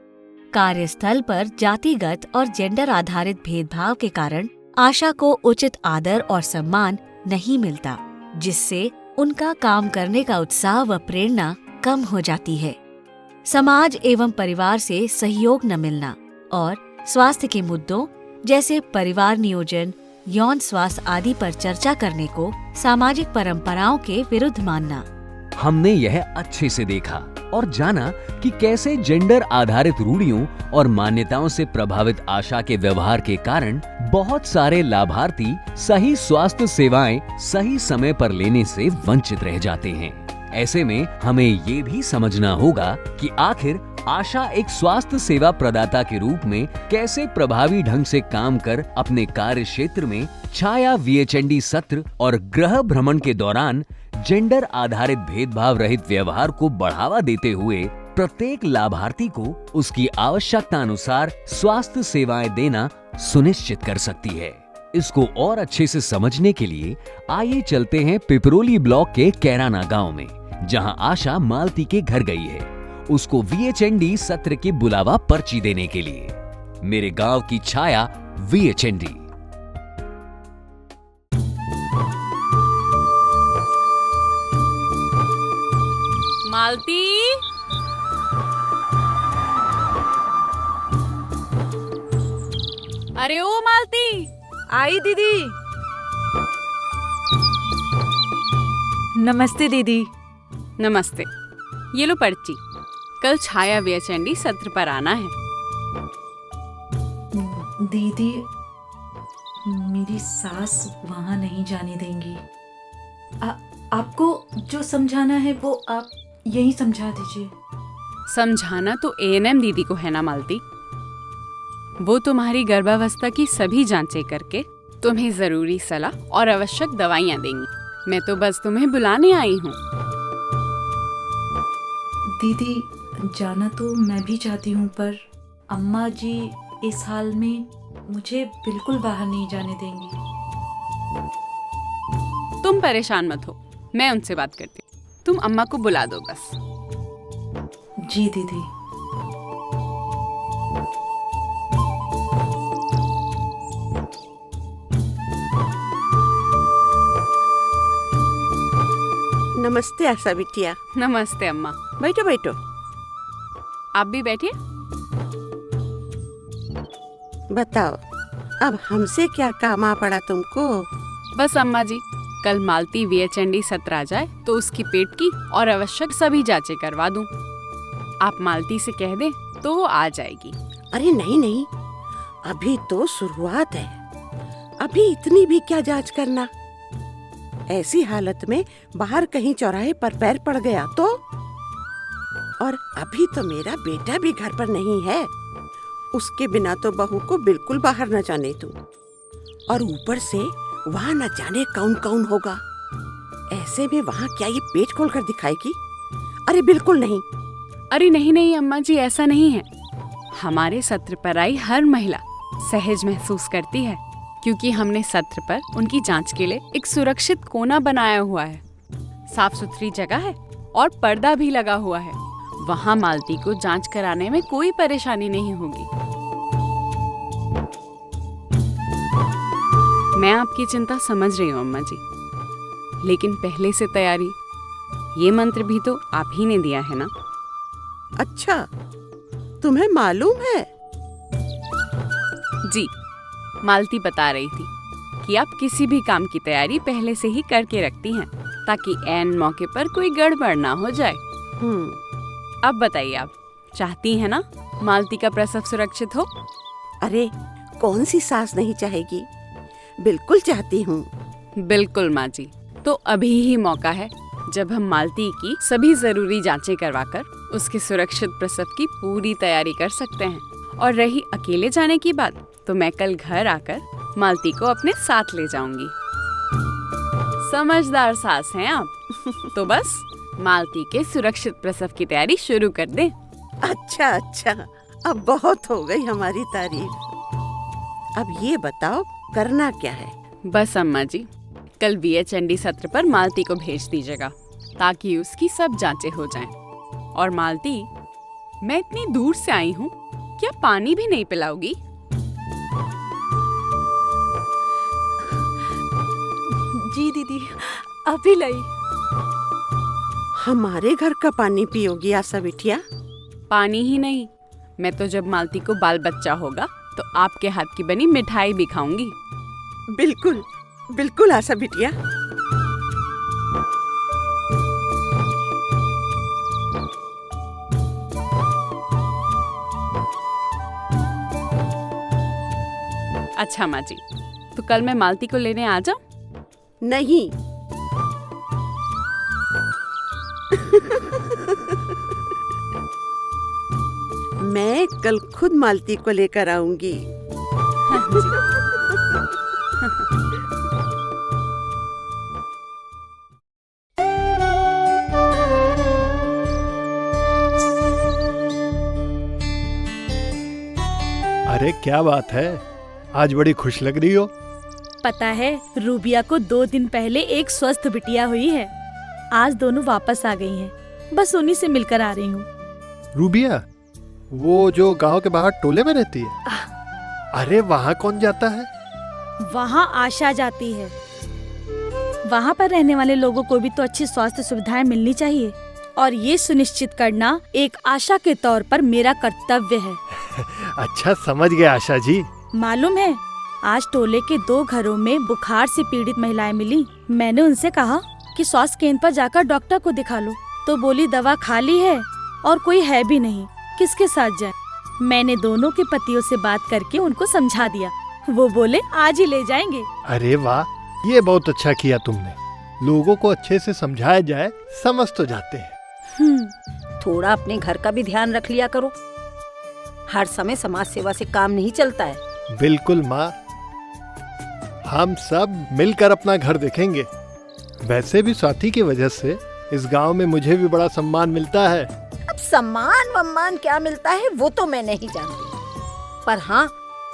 कार्यस्थल पर जातिगत और जेंडर आधारित भेदभाव के कारण आशा को उचित आदर और सम्मान नहीं मिलता, जिससे उनका काम करने का उत्साह व प्रेरणा कम हो जाती है। समाज एवं परिवार से सहयोग न मिलना और स्वास्थ्य के मुद्दों जैसे परिवार नियोजन, यौन स्वास्थ्य आदि पर चर्चा करने को सामाजिक परंपराओं के विरुद्ध मानना।
हमने यह अच्छे से देखा और जाना कि कैसे जेंडर आधारित रूढ़ियों और मान्यताओं से प्रभावित आशा के व्यवहार के कारण बहुत सारे लाभार्थी सही स्वास्थ्य सेवाएं सही समय पर लेने से वंचित रह जाते हैं। ऐसे में हमें ये भी समझना होगा कि आखिर आशा एक स्वास्थ्य सेवा प्रदाता के रूप में कैसे प्रभावी ढंग से काम कर अपने कार्य क्षेत्र में छाया VHND सत्र और गृह भ्रमण के दौरान जेंडर आधारित भेदभाव रहित व्यवहार को बढ़ावा देते हुए प्रत्येक लाभार्थी को उसकी आवश्यकता अनुसार स्वास्थ्य सेवाएं देना सुनिश्चित कर सकती है। इसको और अच्छे से समझने के लिए आइए चलते हैं पिपरोली ब्लॉक के कैराना गांव में, जहां आशा मालती के घर गई है उसको VHND सत्र की बुलावा पर्ची देने के लिए। मेरे गांव की छाया VHND।
मालती, अरे ओ मालती।
आई दीदी। नमस्ते दीदी।
नमस्ते। ये लो पर्ची, कल छाया VHND सत्र पर आना है।
दीदी, मेरी सास वहाँ नहीं जाने देंगी। आपको जो समझाना है वो आप यही समझा दीजिए।
समझाना तो ANM दीदी को है ना मालती। वो तुम्हारी गर्भावस्था की सभी जांचें करके तुम्हें जरूरी सलाह और आवश्यक दवाइयाँ देंगी। मैं तो बस तुम्हें बुलाने आई हूँ।
दीदी, जाना तो मैं भी चाहती हूँ, पर अम्मा जी इस हाल में मुझे बिल्कुल बाहर नहीं जाने देंगी।
तुम परेशान मत हो, मैं उनसे बात करती हूँ। तुम अम्मा को बुला दो बस।
जी दीदी।
नमस्ते आशा बिटिया।
नमस्ते अम्मा।
बैठो बैठो।
आप भी बैठिए।
बताओ, अब हमसे क्या काम आ पड़ा तुमको?
बस अम्मा जी, कल मालती VHND सत्र आ जाए तो उसकी पेट की और आवश्यक सभी जांचें करवा दूं। आप मालती से कह दें तो वो आ जाएगी।
अरे नहीं नहीं, अभी तो शुरुआत है। अभी इतनी भी क्या जांच करना। ऐसी हालत में बाहर कहीं चौराहे पर पैर पड़ गया तो? और अभी तो मेरा बेटा भी घर पर नहीं है। उसके बिना तो बहू को बिल्कुल बाहर न जाने दूं। और ऊपर से वहाँ न जाने कौन कौन होगा। ऐसे में वहाँ क्या ये पेट खोलकर दिखाएगी? अरे बिल्कुल नहीं।
अरे नहीं नहीं अम्मा जी, ऐसा नहीं है। हमारे सत्र पर आई हर महिला सहज महसूस करती है, क्योंकि हमने सत्र पर उनकी जांच के लिए एक सुरक्षित कोना बनाया हुआ है। साफ सुथरी जगह है और पर्दा भी लगा हुआ है। वहाँ मालती को जांच कराने में कोई परेशानी नहीं होगी। मैं आपकी चिंता समझ रही हूँ अम्मा जी, लेकिन पहले से तैयारी, ये मंत्र भी तो आप ही ने दिया है ना।
अच्छा, तुम्हें मालूम है?
जी, मालती बता रही थी कि आप किसी भी काम की तैयारी पहले से ही करके रखती हैं, ताकि ऐन मौके पर कोई गड़बड़ ना हो जाए। अब बताइए, आप चाहती हैं ना मालती का प्रसव सुरक्षित हो?
अरे कौन सी सास नहीं चाहेगी, बिल्कुल चाहती हूँ।
बिल्कुल माँ जी, तो अभी ही मौका है जब हम मालती की सभी जरूरी जांचें करवाकर उसके सुरक्षित प्रसव की पूरी तैयारी कर सकते हैं। और रही अकेले जाने की बात, तो मैं कल घर आकर मालती को अपने साथ ले जाऊंगी। समझदार सास हैं आप। तो बस मालती के सुरक्षित प्रसव की तैयारी शुरू कर दें।
अच्छा अच्छा, अब बहुत हो गई हमारी तारीफ। अब ये बताओ करना क्या है?
बस अम्मा जी, कल VHND सत्र पर मालती को भेज दीजिएगा, ताकि उसकी सब जांचें हो जाएं। और मालती, मैं इतनी दूर से आई हूँ, क्या पानी भी नहीं पिलाओगी? जी दीदी, अभी लाई।
हमारे घर का पानी पियोगी आशा बिटिया?
पानी ही नहीं, मैं तो जब मालती को बाल बच्चा होगा तो आपके हाथ की बनी मिठाई भी खाऊंगी।
बिल्कुल बिल्कुल आशा बिटिया।
अच्छा माँ जी, तो कल मैं मालती को लेने आ जाऊं?
नहीं। मैं कल खुद मालती को लेकर आऊंगी।
अरे क्या बात है, आज बड़ी खुश लग रही हो।
पता है, रूबिया को 2 दिन पहले एक स्वस्थ बिटिया हुई है। आज दोनों वापस आ गई हैं। बस उन्हीं से मिलकर आ रही हूँ।
रूबिया, वो जो गांव के बाहर टोले में रहती है? अरे वहाँ कौन जाता है?
वहाँ आशा जाती है। वहाँ पर रहने वाले लोगों को भी तो अच्छी स्वास्थ्य सुविधाएं मिलनी चाहिए, और ये सुनिश्चित करना एक आशा के तौर पर मेरा कर्तव्य है।
अच्छा समझ गए आशा जी।
मालूम है, आज टोले के 2 घरों में बुखार से पीड़ित महिलाएं मिली। मैंने उनसे कहा कि स्वास्थ्य केंद्र पर जाकर डॉक्टर को दिखा लो, तो बोली दवा खाली है और कोई है भी नहीं, किसके साथ जाए। मैंने दोनों के पतियों से बात करके उनको समझा दिया। वो बोले आज ही ले जाएंगे।
अरे वाह, ये बहुत अच्छा किया तुमने। लोगों को अच्छे से समझाया जाए, समझ तो जाते हैं।
थोड़ा अपने घर का भी ध्यान रख लिया करो। हर समय समाज सेवा से काम नहीं चलता है।
बिल्कुल माँ, हम सब मिलकर अपना घर देखेंगे। वैसे भी स्वाति की वजह से इस गांव में मुझे भी बड़ा सम्मान मिलता है।
अब सम्मान क्या मिलता है वो तो मैं नहीं जानती, पर हाँ,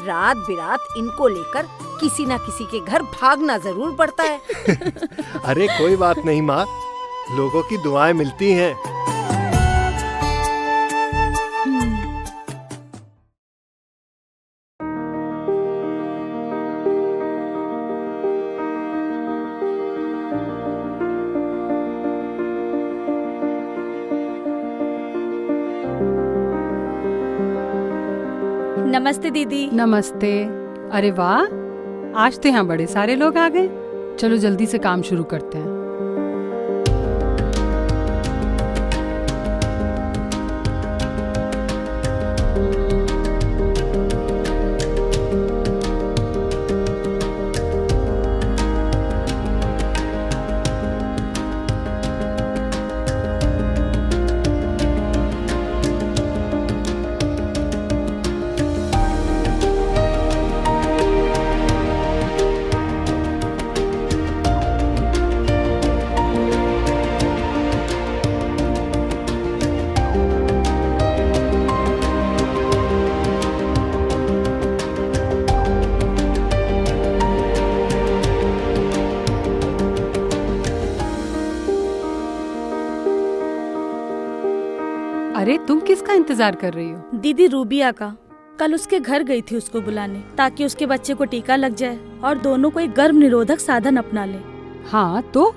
रात बिरात इनको लेकर किसी न किसी के घर भागना जरूर पड़ता है।
अरे कोई बात नहीं माँ, लोगों की दुआएं मिलती हैं।
नमस्ते दीदी।
नमस्ते। अरे वाह, आज तो यहाँ बड़े सारे लोग आ गए। चलो जल्दी से काम शुरू करते हैं। अरे तुम किसका इंतजार कर रही हो?
दीदी रूबिया का। कल उसके घर गई थी उसको बुलाने, ताकि उसके बच्चे को टीका लग जाए और दोनों को एक गर्भ निरोधक साधन अपना ले।
हाँ तो?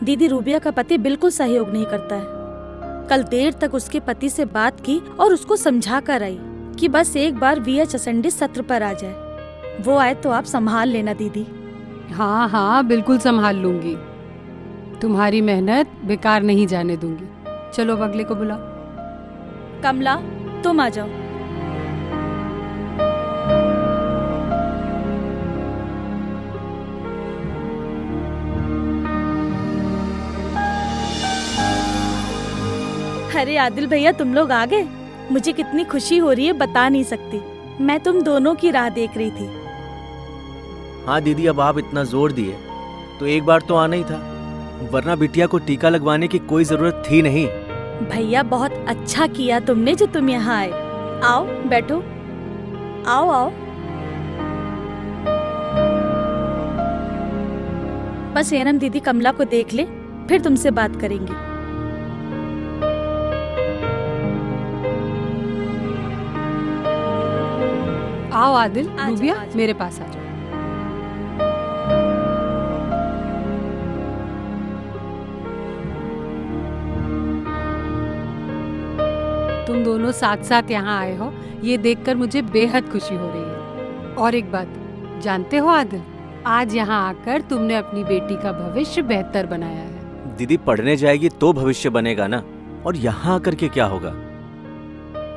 दीदी रूबिया का पति बिल्कुल सहयोग नहीं करता है। कल देर तक उसके पति से बात की और उसको समझा कर आई कि बस एक बार VH सत्र पर आ जाए। वो आए तो आप संभाल लेना दीदी।
हाँ हाँ बिल्कुल संभाल लूंगी। तुम्हारी मेहनत बेकार नहीं जाने दूंगी। चलो अब अगले को बुलाओ।
कमला, तुम आ जाओ। अरे आदिल भैया, तुम लोग आ गए। मुझे कितनी खुशी हो रही है बता नहीं सकती। मैं तुम दोनों की राह देख रही थी।
हाँ दीदी, अब आप इतना जोर दिए तो एक बार तो आना ही था, वरना बिटिया को टीका लगवाने की कोई जरूरत थी नहीं।
भैया बहुत अच्छा किया तुमने जो तुम यहाँ आए। आओ बैठो। आओ आओ। बस एनम दीदी कमला को देख ले, फिर तुमसे बात करेंगे।
आओ आदिल, रूबिया मेरे पास आ जाओ। तुम दोनों साथ साथ यहाँ आए हो, ये देखकर मुझे बेहद खुशी हो रही है। और एक बात जानते हो आदिल, आज यहाँ आकर तुमने अपनी बेटी का भविष्य बेहतर बनाया है।
दीदी पढ़ने जाएगी तो भविष्य बनेगा ना, और यहाँ आकर के क्या होगा?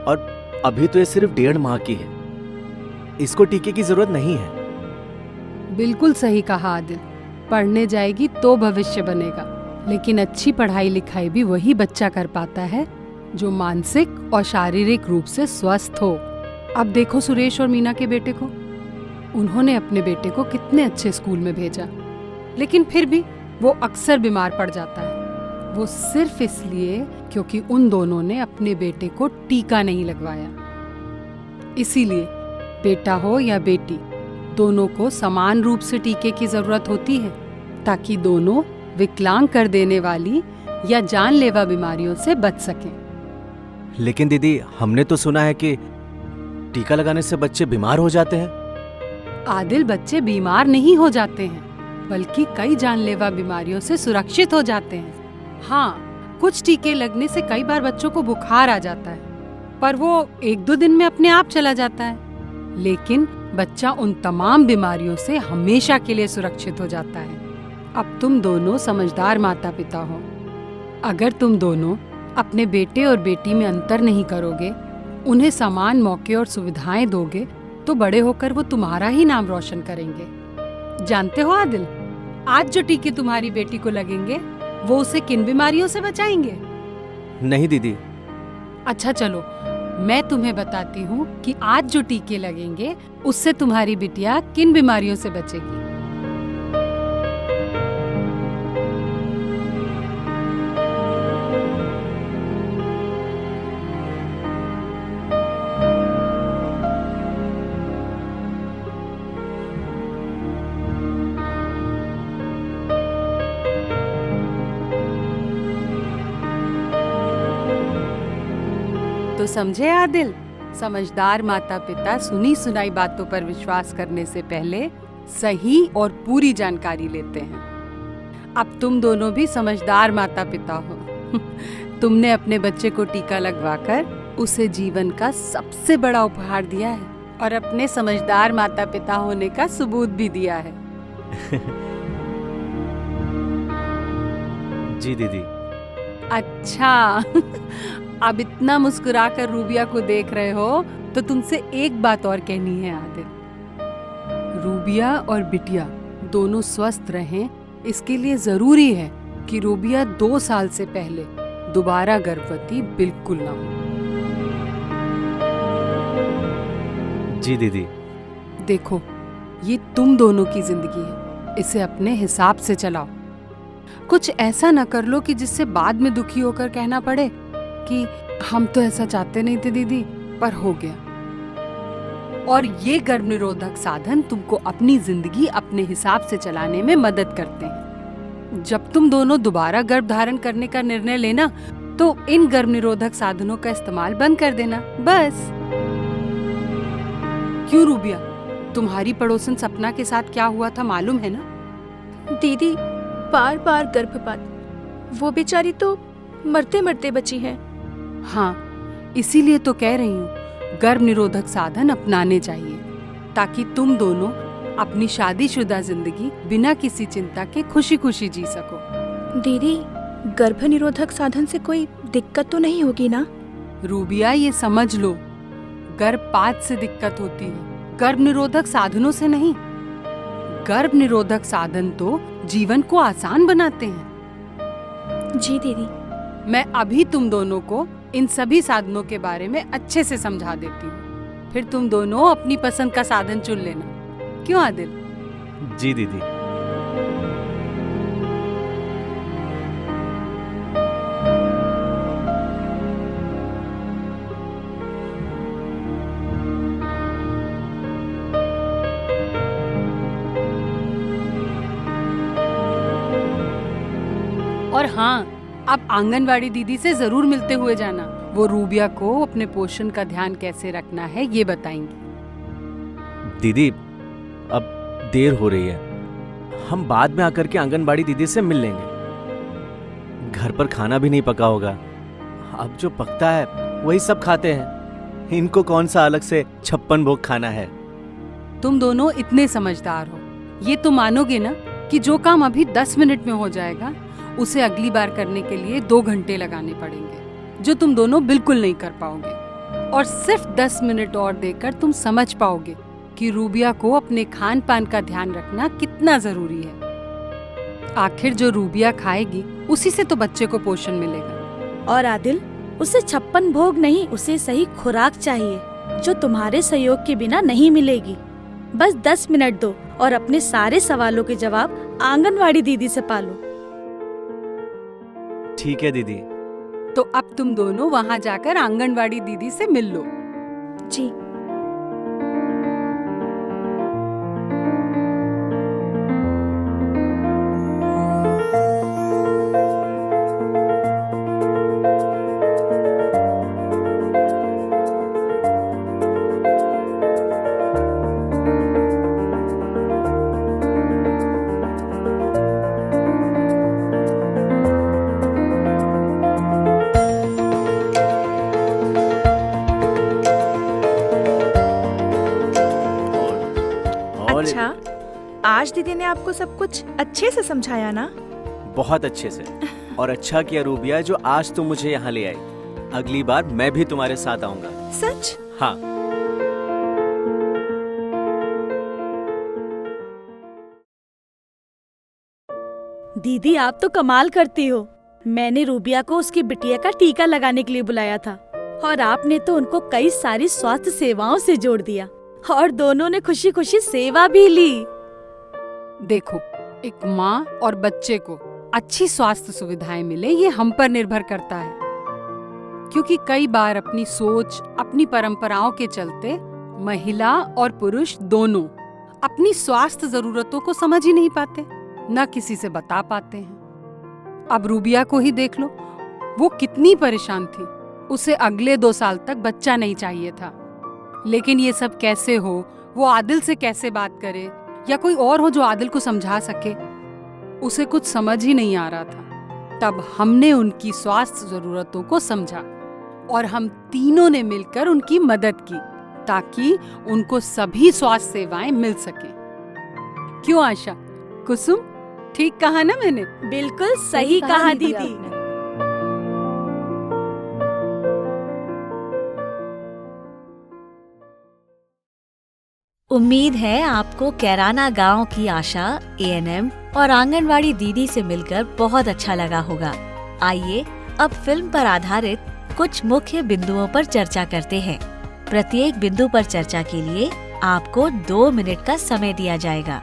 और अभी तो ये सिर्फ 1.5 माह की है, इसको टीके की जरूरत नहीं है।
बिल्कुल सही कहा आदिल, पढ़ने जाएगी तो भविष्य बनेगा, लेकिन अच्छी पढ़ाई लिखाई भी वही बच्चा कर पाता है जो मानसिक और शारीरिक रूप से स्वस्थ हो। अब देखो सुरेश और मीना के बेटे को, उन्होंने अपने बेटे को कितने अच्छे स्कूल में भेजा, लेकिन फिर भी वो अक्सर बीमार पड़ जाता है। वो सिर्फ इसलिए क्योंकि उन दोनों ने अपने बेटे को टीका नहीं लगवाया। इसीलिए बेटा हो या बेटी, दोनों को समान रूप से टीके की जरूरत होती है, ताकि दोनों विकलांग कर देने वाली या जानलेवा बीमारियों से बच सकें।
लेकिन दीदी, हमने तो सुना है कि टीका लगाने से बच्चे बीमार हो जाते हैं।
आदिल, बच्चे बीमार नहीं हो जाते हैं, बल्कि कई जानलेवा बीमारियों से सुरक्षित हो जाते हैं। हाँ, कुछ टीके लगने से कई बार बच्चों को बुखार आ जाता है, पर वो 1-2 दिन में अपने आप चला जाता है। लेकिन बच्चा उन तमाम बीमारियों से हमेशा के लिए सुरक्षित हो जाता है। अब तुम दोनों समझदार माता पिता हो। अगर तुम दोनों अपने बेटे और बेटी में अंतर नहीं करोगे, उन्हें समान मौके और सुविधाएं दोगे, तो बड़े होकर वो तुम्हारा ही नाम रोशन करेंगे। जानते हो आदिल, आज जो टीके तुम्हारी बेटी को लगेंगे, वो उसे किन बीमारियों से बचाएंगे?
नहीं दीदी।
अच्छा चलो, मैं तुम्हें बताती हूँ कि आज जो टीके लगेंगे उससे तुम्हारी बिटिया किन बीमारियों से बचेगी। तो समझे आदिल, समझदार माता पिता सुनी सुनाई बातों पर विश्वास करने से पहले सही और पूरी जानकारी लेते हैं। अब तुम दोनों भी समझदार माता पिता हो। तुमने अपने बच्चे को टीका लगवाकर उसे जीवन का सबसे बड़ा उपहार दिया है, और अपने समझदार माता पिता होने का सबूत भी दिया है।
जी दीदी।
अच्छा, अब इतना मुस्कुराकर रूबिया को देख रहे हो तो तुमसे एक बात और कहनी है आदिल। रूबिया और बिटिया दोनों स्वस्थ रहें, इसके लिए जरूरी है कि रूबिया 2 साल से पहले दोबारा गर्भवती बिल्कुल ना हो।
जी दीदी।
देखो, ये तुम दोनों की जिंदगी है, इसे अपने हिसाब से चलाओ। कुछ ऐसा न कर लो कि जिससे बाद में दुखी होकर कहना पड़े कि हम तो ऐसा चाहते नहीं थे दीदी, पर हो गया। और ये गर्भ निरोधक साधन तुमको अपनी जिंदगी अपने हिसाब से चलाने में मदद करते हैं। जब तुम दोनों दोबारा गर्भ धारण करने का निर्णय लेना, तो इन गर्भ निरोधक साधनों का इस्तेमाल बंद कर देना, बस। क्यों रूबिया, तुम्हारी पड़ोसन सपना के साथ क्या हुआ था मालूम है ना?
दीदी, बार बार गर्भपात, वो बेचारी तो मरते मरते बची है।
हाँ, इसीलिए तो कह रही हूँ, गर्भ निरोधक साधन अपनाने चाहिए, ताकि तुम दोनों अपनी शादीशुदा जिंदगी बिना किसी चिंता के खुशी खुशी जी सको।
दीदी, गर्भ निरोधक साधन से कोई दिक्कत तो नहीं होगी ना?
रूबिया, ये समझ लो, गर्भपात से दिक्कत होती है, गर्भ निरोधक साधनों से नहीं। गर्भ निरोधक साधन तो जीवन को आसान बनाते हैं।
जी दीदी।
मैं अभी तुम दोनों को इन सभी साधनों के बारे में अच्छे से समझा देती हूँ, फिर तुम दोनों अपनी पसंद का साधन चुन लेना। क्यों आदिल?
जी दीदी।
और हाँ, अब आंगनवाड़ी दीदी से जरूर मिलते हुए जाना, वो रूबिया को अपने पोषण का ध्यान कैसे रखना है ये बताएंगी।
दीदी, अब देर हो रही है, हम बाद में आकर के आंगनबाड़ी दीदी से मिल लेंगे। घर पर खाना भी नहीं पका होगा, अब जो पकता है वही सब खाते हैं। इनको कौन सा अलग से 56 भोग खाना है।
तुम दोनों इतने समझदार हो, ये तो मानोगे ना कि जो काम अभी 10 मिनट में हो जाएगा उसे अगली बार करने के लिए 2 घंटे लगाने पड़ेंगे, जो तुम दोनों बिल्कुल नहीं कर पाओगे। और सिर्फ 10 मिनट और देकर तुम समझ पाओगे कि रूबिया को अपने खान पान का ध्यान रखना कितना जरूरी है। आखिर जो रूबिया खाएगी उसी से तो बच्चे को पोषण मिलेगा।
और आदिल, उसे 56 भोग नहीं, उसे सही खुराक चाहिए जो तुम्हारे सहयोग के बिना नहीं मिलेगी। बस 10 मिनट दो और अपने सारे सवालों के जवाब आंगनवाड़ी दीदी से पालो।
ठीक है दीदी।
तो अब तुम दोनों वहाँ जाकर आंगनवाड़ी दीदी से मिल लो।
जी। अच्छा, आज दीदी ने आपको सब कुछ अच्छे से समझाया ना?
बहुत अच्छे से। और अच्छा किया रूबिया जो आज तुम मुझे यहाँ ले आई। अगली बार मैं भी तुम्हारे साथ आऊंगा।
सच?
हाँ।
दीदी, आप तो कमाल करती हो। मैंने रूबिया को उसकी बिटिया का टीका लगाने के लिए बुलाया था और आपने तो उनको कई सारी स्वास्थ्य सेवाओं से जोड़ दिया और दोनों ने खुशी खुशी सेवा भी ली।
देखो, एक माँ और बच्चे को अच्छी स्वास्थ्य सुविधाएं मिले ये हम पर निर्भर करता है, क्योंकि कई बार अपनी सोच, अपनी परंपराओं के चलते महिला और पुरुष दोनों अपनी स्वास्थ्य जरूरतों को समझ ही नहीं पाते, न किसी से बता पाते हैं। अब रूबिया को ही देख लो, वो कितनी परेशान थी। उसे अगले 2 साल तक बच्चा नहीं चाहिए था, लेकिन ये सब कैसे हो, वो आदिल से कैसे बात करे या कोई और हो जो आदिल को समझा सके, उसे कुछ समझ ही नहीं आ रहा था। तब हमने उनकी स्वास्थ्य जरूरतों को समझा और हम तीनों ने मिलकर उनकी मदद की ताकि उनको सभी स्वास्थ्य सेवाएं मिल सके। क्यों आशा, कुसुम, ठीक कहा ना मैंने?
बिल्कुल सही कहा दीदी।
उम्मीद है आपको कैराना गांव की आशा, एएनएम और आंगनवाड़ी दीदी से मिलकर बहुत अच्छा लगा होगा। आइए अब फिल्म पर आधारित कुछ मुख्य बिंदुओं पर चर्चा करते हैं। प्रत्येक बिंदु पर चर्चा के लिए आपको 2 मिनट का समय दिया जाएगा।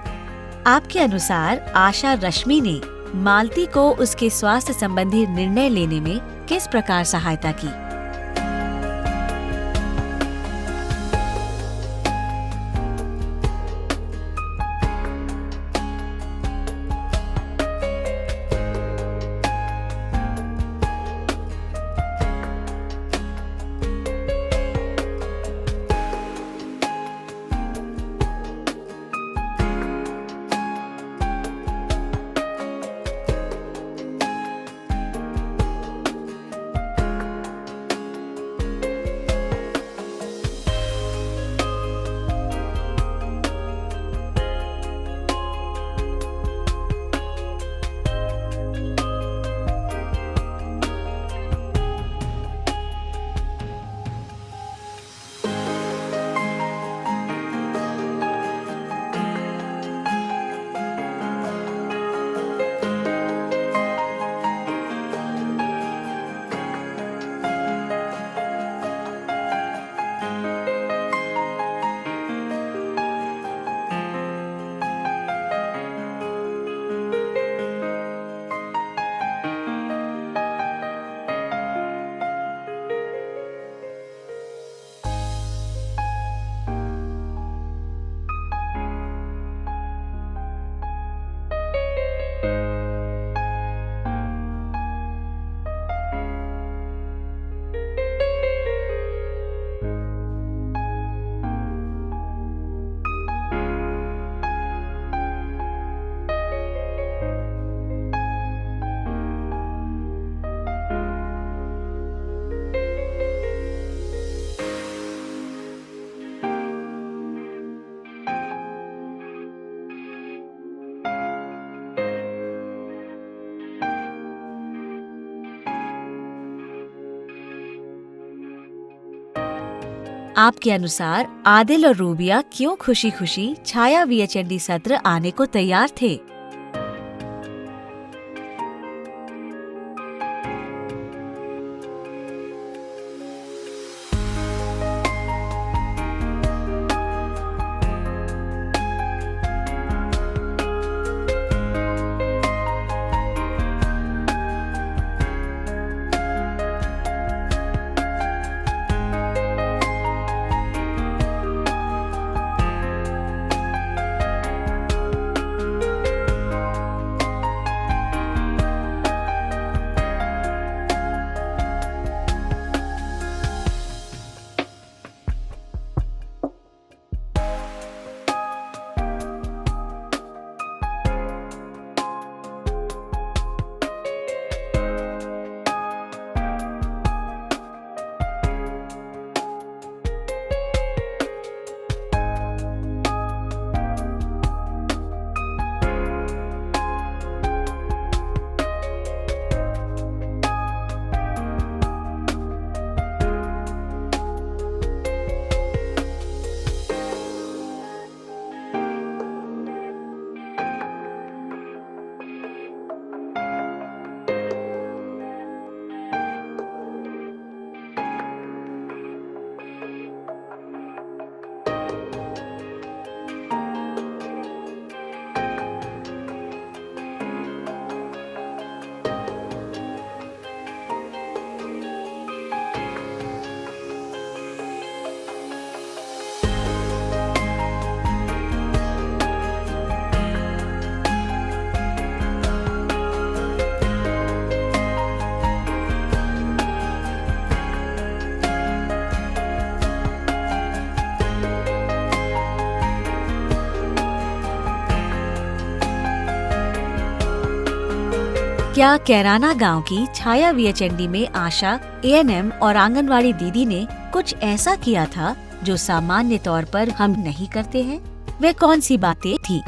आपके अनुसार आशा रश्मि ने मालती को उसके स्वास्थ्य संबंधी निर्णय लेने में किस प्रकार सहायता की? आपके अनुसार आदिल और रूबिया क्यों खुशी खुशी छाया VHND सत्र आने को तैयार थे? क्या कैराना गांव की छाया VHND में आशा, ANM और आंगनवाड़ी दीदी ने कुछ ऐसा किया था जो सामान्य तौर पर हम नहीं करते हैं? वे कौन सी बातें थी?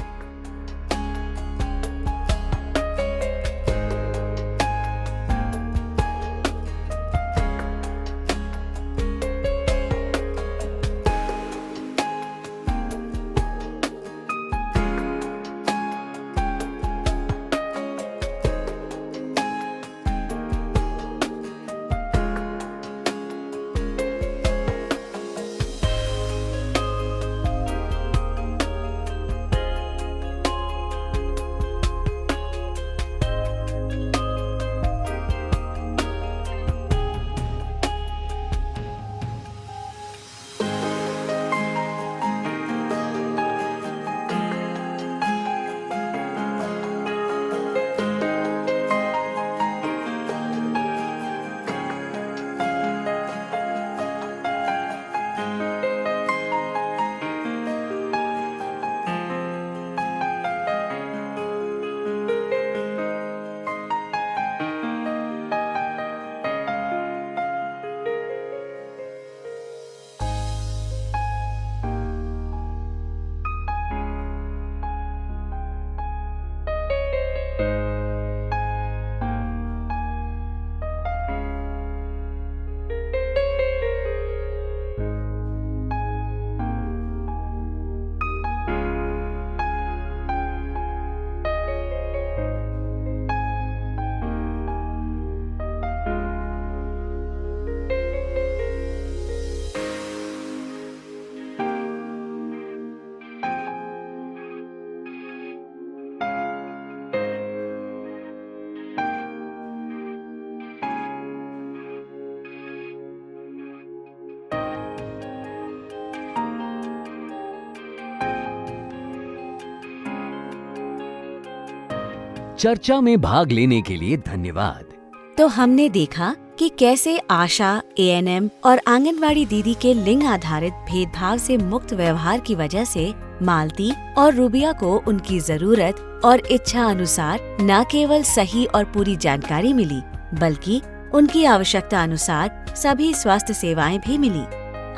चर्चा में भाग लेने के लिए धन्यवाद।
तो हमने देखा कि कैसे आशा, ANM और आंगनवाड़ी दीदी के लिंग आधारित भेदभाव से मुक्त व्यवहार की वजह से मालती और रूबिया को उनकी जरूरत और इच्छा अनुसार न केवल सही और पूरी जानकारी मिली, बल्कि उनकी आवश्यकता अनुसार सभी स्वास्थ्य सेवाएं भी मिली।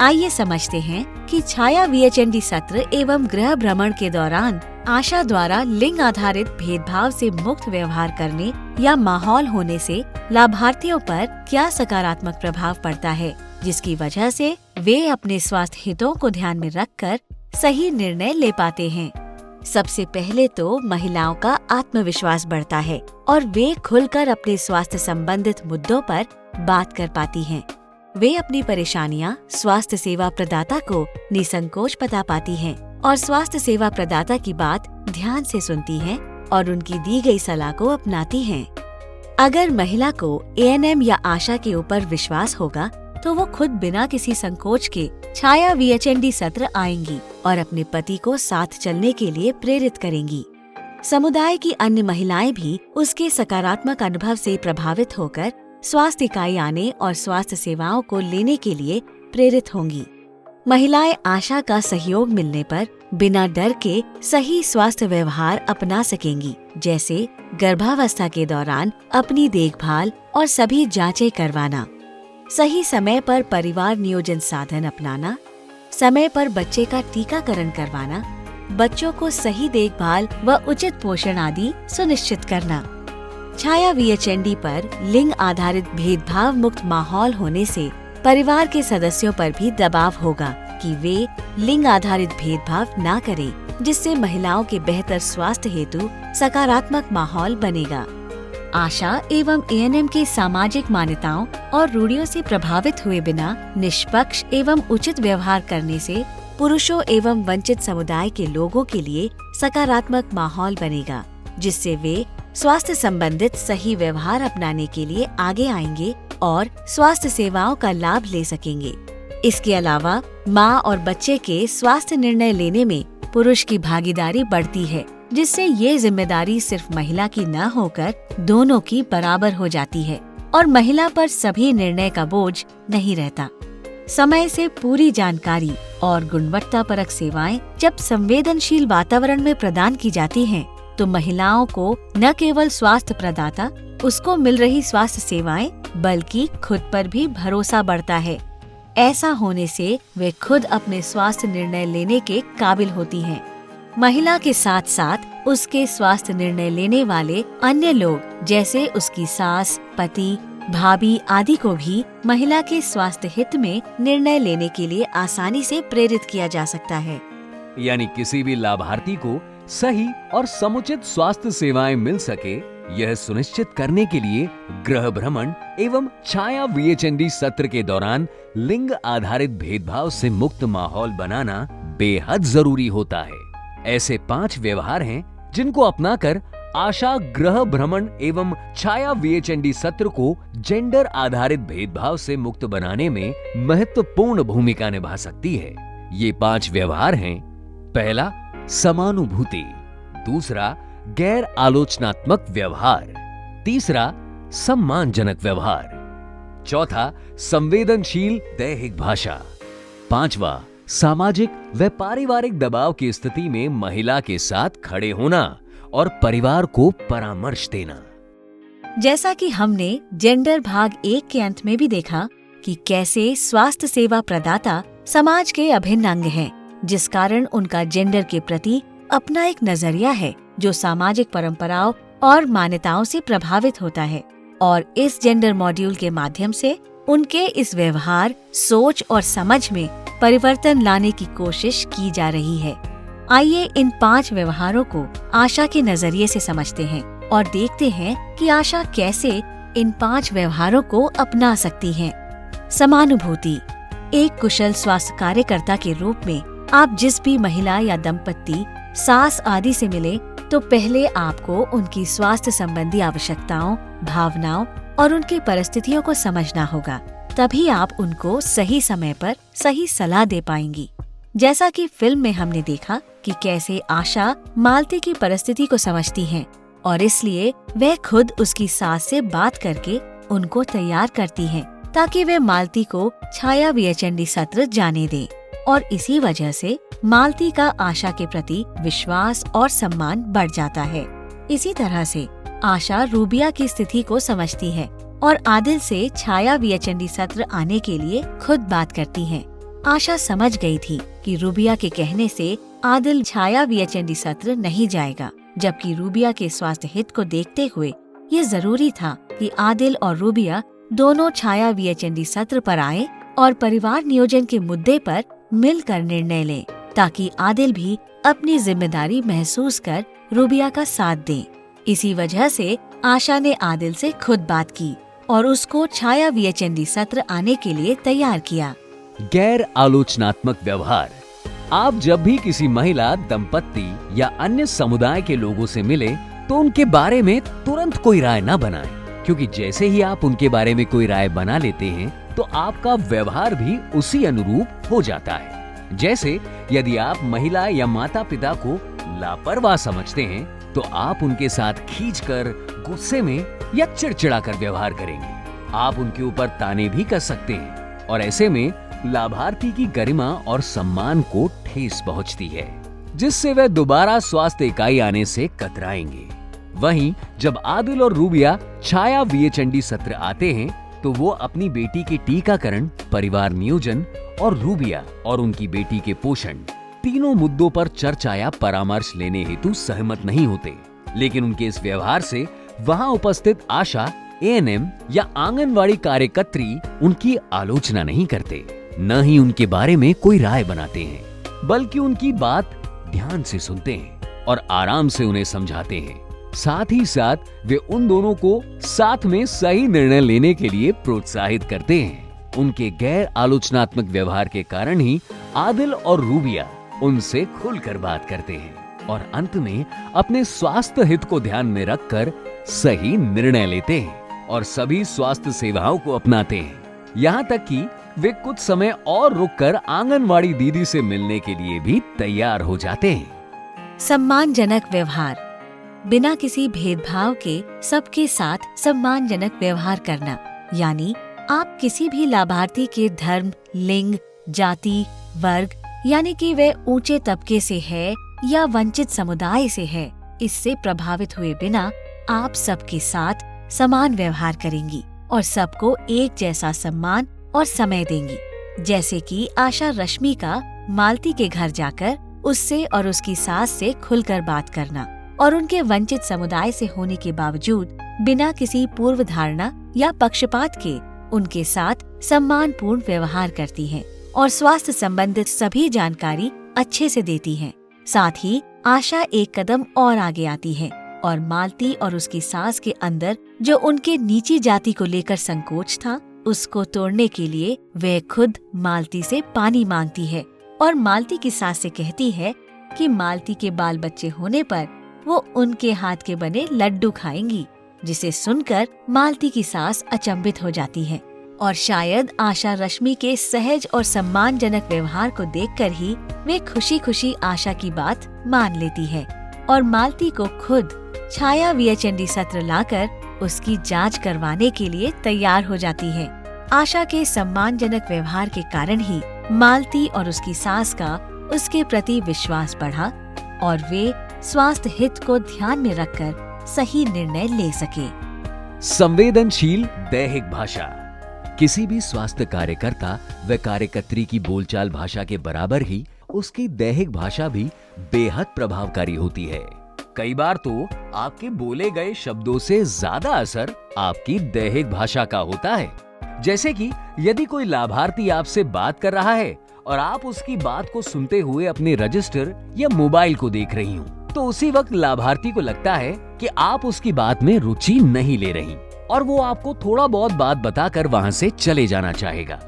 आइए समझते हैं कि छाया VHND सत्र एवं गृह भ्रमण के दौरान आशा द्वारा लिंग आधारित भेदभाव से मुक्त व्यवहार करने या माहौल होने से लाभार्थियों पर क्या सकारात्मक प्रभाव पड़ता है, जिसकी वजह से वे अपने स्वास्थ्य हितों को ध्यान में रखकर सही निर्णय ले पाते हैं। सबसे पहले तो महिलाओं का आत्मविश्वास बढ़ता है और वे खुलकर अपने स्वास्थ्य संबंधित मुद्दों पर बात कर पाती हैं। वे अपनी परेशानियां स्वास्थ्य सेवा प्रदाता को निसंकोच बता पाती हैं और स्वास्थ्य सेवा प्रदाता की बात ध्यान से सुनती हैं और उनकी दी गई सलाह को अपनाती हैं। अगर महिला को ANM या आशा के ऊपर विश्वास होगा तो वो खुद बिना किसी संकोच के छाया VHND सत्र आएंगी और अपने पति को साथ चलने के लिए प्रेरित करेंगी। समुदाय की अन्य महिलाएं भी उसके सकारात्मक अनुभव से प्रभावित होकर स्वास्थ्य इकाई आने और स्वास्थ्य सेवाओं को लेने के लिए प्रेरित होंगी। महिलाएं आशा का सहयोग मिलने पर बिना डर के सही स्वास्थ्य व्यवहार अपना सकेंगी, जैसे गर्भावस्था के दौरान अपनी देखभाल और सभी जांचें करवाना, सही समय पर परिवार नियोजन साधन अपनाना, समय पर बच्चे का टीकाकरण करवाना, बच्चों को सही देखभाल व उचित पोषण आदि सुनिश्चित करना। छाया VHND पर लिंग आधारित भेदभाव मुक्त माहौल होने से परिवार के सदस्यों पर भी दबाव होगा कि वे लिंग आधारित भेदभाव ना करें, जिससे महिलाओं के बेहतर स्वास्थ्य हेतु सकारात्मक माहौल बनेगा। आशा एवं ANM के सामाजिक मान्यताओं और रूढ़ियों से प्रभावित हुए बिना निष्पक्ष एवं उचित व्यवहार करने से पुरुषों एवं वंचित समुदाय के लोगों के लिए सकारात्मक माहौल बनेगा, जिससे वे स्वास्थ्य संबंधित सही व्यवहार अपनाने के लिए आगे आएंगे और स्वास्थ्य सेवाओं का लाभ ले सकेंगे। इसके अलावा माँ और बच्चे के स्वास्थ्य निर्णय लेने में पुरुष की भागीदारी बढ़ती है, जिससे ये जिम्मेदारी सिर्फ महिला की न होकर दोनों की बराबर हो जाती है और महिला पर सभी निर्णय का बोझ नहीं रहता। समय से पूरी जानकारी और गुणवत्तापरक सेवाएं जब संवेदनशील वातावरण में प्रदान की जाती हैं, तो महिलाओं को न केवल स्वास्थ्य प्रदाता उसको मिल रही स्वास्थ्य सेवाएं बल्कि खुद पर भी भरोसा बढ़ता है। ऐसा होने से वे खुद अपने स्वास्थ्य निर्णय लेने के काबिल होती हैं। महिला के साथ साथ उसके स्वास्थ्य निर्णय लेने वाले अन्य लोग जैसे उसकी सास, पति, भाभी आदि को भी महिला के स्वास्थ्य हित में निर्णय लेने के लिए आसानी से प्रेरित किया जा सकता है।
यानी किसी भी लाभार्थी को सही और समुचित स्वास्थ्य सेवाएं मिल सके, यह सुनिश्चित करने के लिए गृह भ्रमण एवं छाया VHND सत्र के दौरान लिंग आधारित भेदभाव से मुक्त माहौल बनाना बेहद जरूरी होता है। ऐसे 5 व्यवहार हैं जिनको अपनाकर आशा गृह भ्रमण एवं छाया VHND सत्र को जेंडर आधारित भेदभाव से मुक्त बनाने में महत्वपूर्ण भूमिका निभा सकती है। ये 5 व्यवहार हैं। पहला, समानुभूति। दूसरा, गैर आलोचनात्मक व्यवहार। तीसरा, सम्मानजनक व्यवहार। चौथा, संवेदनशील दैहिक भाषा। पांचवा, सामाजिक व पारिवारिक दबाव की स्थिति में महिला के साथ खड़े होना और परिवार को परामर्श देना।
जैसा कि हमने जेंडर भाग 1 के अंत में भी देखा कि कैसे स्वास्थ्य सेवा प्रदाता समाज के अभिन्न अंग हैं, जिस कारण उनका जेंडर के प्रति अपना एक नजरिया है जो सामाजिक परंपराओं और मान्यताओं से प्रभावित होता है, और इस जेंडर मॉड्यूल के माध्यम से उनके इस व्यवहार, सोच और समझ में परिवर्तन लाने की कोशिश की जा रही है। आइए इन 5 व्यवहारों को आशा के नजरिए से समझते हैं और देखते हैं कि आशा कैसे इन 5 व्यवहारों को अपना सकती है। समानुभूति। एक कुशल स्वास्थ्य कार्यकर्ता के रूप में आप जिस भी महिला या दंपत्ति, सास आदि से मिले तो पहले आपको उनकी स्वास्थ्य संबंधी आवश्यकताओं, भावनाओं और उनकी परिस्थितियों को समझना होगा। तभी आप उनको सही समय पर सही सलाह दे पाएंगी। जैसा कि फिल्म में हमने देखा कि कैसे आशा मालती की परिस्थिति को समझती हैं और इसलिए वह खुद उसकी सास से बात करके उनको तैयार करती हैं ताकि वे मालती को छाया VHND सत्र जाने दें, और इसी वजह से मालती का आशा के प्रति विश्वास और सम्मान बढ़ जाता है। इसी तरह से आशा रूबिया की स्थिति को समझती है और आदिल से छाया VHND सत्र आने के लिए खुद बात करती है। आशा समझ गई थी कि रूबिया के कहने से आदिल छाया VHND सत्र नहीं जाएगा, जबकि रूबिया के स्वास्थ्य हित को देखते हुए ये जरूरी था कि आदिल और रूबिया दोनों छाया VHND सत्र पर आए और परिवार नियोजन के मुद्दे पर मिलकर निर्णय लें, ताकि आदिल भी अपनी जिम्मेदारी महसूस कर रूबिया का साथ दे। इसी वजह से आशा ने आदिल से खुद बात की और उसको छाया VHND सत्र आने के लिए तैयार किया।
गैर आलोचनात्मक व्यवहार। आप जब भी किसी महिला, दंपत्ति या अन्य समुदाय के लोगों से मिले तो उनके बारे में तुरंत कोई राय न बनाएं, क्योंकि जैसे ही आप उनके बारे में कोई राय बना लेते हैं तो आपका व्यवहार भी उसी अनुरूप हो जाता है। जैसे यदि आप महिला या माता पिता को लापरवाह समझते हैं तो आप उनके साथ खींचकर, गुस्से में या चिड़चिड़ा कर व्यवहार करेंगे। आप उनके ऊपर ताने भी कर सकते हैं और ऐसे में लाभार्थी की गरिमा और सम्मान को ठेस पहुंचती है, जिससे वह दोबारा स्वास्थ्य इकाई आने से कतराएंगे। वहीं जब आदिल और रूबिया छाया VHND सत्र आते हैं तो वो अपनी बेटी के टीकाकरण, परिवार नियोजन और रूबिया और उनकी बेटी के पोषण तीनों मुद्दों पर चर्चा या परामर्श लेने हेतु सहमत नहीं होते। लेकिन उनके इस व्यवहार से वहां उपस्थित आशा, ANM या आंगनवाड़ी कार्यकर्त्री उनकी आलोचना नहीं करते, न ही उनके बारे में कोई राय बनाते हैं, बल्कि उनकी बात ध्यान से सुनते हैं और आराम से उन्हें समझाते हैं। साथ ही साथ वे उन दोनों को साथ में सही निर्णय लेने के लिए प्रोत्साहित करते हैं। उनके गैर आलोचनात्मक व्यवहार के कारण ही आदिल और रूबिया उनसे खुलकर बात करते हैं और अंत में अपने स्वास्थ्य हित को ध्यान में रखकर सही निर्णय लेते हैं और सभी स्वास्थ्य सेवाओं को अपनाते हैं। यहाँ तक कि वे कुछ समय और रुककर आंगनवाड़ी दीदी से मिलने के लिए भी तैयार हो जाते हैं।
सम्मानजनक व्यवहार। बिना किसी भेदभाव के सबके साथ सम्मानजनक व्यवहार करना, यानी आप किसी भी लाभार्थी के धर्म, लिंग, जाति, वर्ग, यानी कि वह ऊंचे तबके से है या वंचित समुदाय से है, इससे प्रभावित हुए बिना आप सबके साथ समान व्यवहार करेंगी और सबको एक जैसा सम्मान और समय देंगी। जैसे कि आशा रश्मि का मालती के घर जाकर उससे और उसकी सास से खुलकर बात करना और उनके वंचित समुदाय से होने के बावजूद बिना किसी पूर्व धारणा या पक्षपात के उनके साथ सम्मानपूर्ण व्यवहार करती हैं और स्वास्थ्य संबंधित सभी जानकारी अच्छे से देती हैं। साथ ही आशा एक कदम और आगे आती है और मालती और उसकी सास के अंदर जो उनके नीची जाति को लेकर संकोच था, उसको तोड़ने के लिए वह खुद मालती से पानी मांगती है और मालती की सास से कहती है कि मालती के बाल बच्चे होने पर वो उनके हाथ के बने लड्डू खाएंगी, जिसे सुनकर मालती की सास अचंभित हो जाती है और शायद आशा रश्मि के सहज और सम्मानजनक व्यवहार को देखकर ही वे खुशी खुशी आशा की बात मान लेती है और मालती को खुद छाया VHND सत्र लाकर उसकी जांच करवाने के लिए तैयार हो जाती है। आशा के सम्मानजनक व्यवहार के कारण ही मालती और उसकी सास का उसके प्रति विश्वास बढ़ा और वे स्वास्थ्य हित को ध्यान में रखकर सही निर्णय ले सके।
संवेदनशील दैहिक भाषा। किसी भी स्वास्थ्य कार्यकर्ता व कार्यकर्त्री की बोलचाल भाषा के बराबर ही उसकी दैहिक भाषा भी बेहद प्रभावकारी होती है। कई बार तो आपके बोले गए शब्दों से ज्यादा असर आपकी दैहिक भाषा का होता है। जैसे कि यदि कोई लाभार्थी आपसे बात कर रहा है और आप उसकी बात को सुनते हुए अपने रजिस्टर या मोबाइल को देख रही हूँ, तो उसी वक्त लाभार्थी को लगता है कि आप उसकी बात में रुचि नहीं ले रही और वो आपको थोड़ा बहुत बात बताकर वहाँ से चले जाना चाहेगा।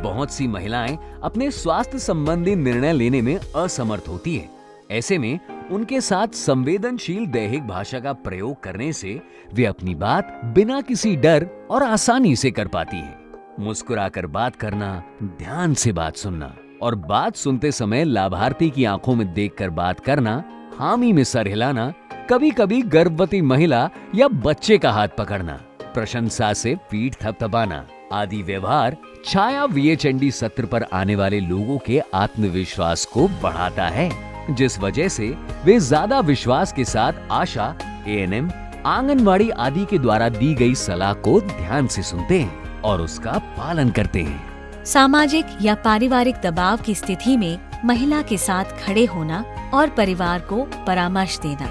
बहुत सी महिलाएं अपने स्वास्थ्य संबंधी निर्णय लेने में असमर्थ होती है। ऐसे में उनके साथ संवेदनशील दैहिक भाषा का प्रयोग करने से वे अपनी बात बिना किसी डर और आसानी से कर पाती है। मुस्कुराकर बात करना, ध्यान से बात सुनना और बात सुनते समय लाभार्थी की आंखों में देखकर बात करना, हामी में सर हिलाना, कभी कभी गर्भवती महिला या बच्चे का हाथ पकड़ना, प्रशंसा से पीठ थपथपाना आदि व्यवहार छाया VHND सत्र पर आने वाले लोगों के आत्मविश्वास को बढ़ाता है, जिस वजह से वे ज्यादा विश्वास के साथ आशा, ANM, आंगनवाड़ी आदि के द्वारा दी गई सलाह को ध्यान से सुनते हैं और उसका पालन करते हैं।
सामाजिक या पारिवारिक दबाव की स्थिति में महिला के साथ खड़े होना और परिवार को परामर्श देना।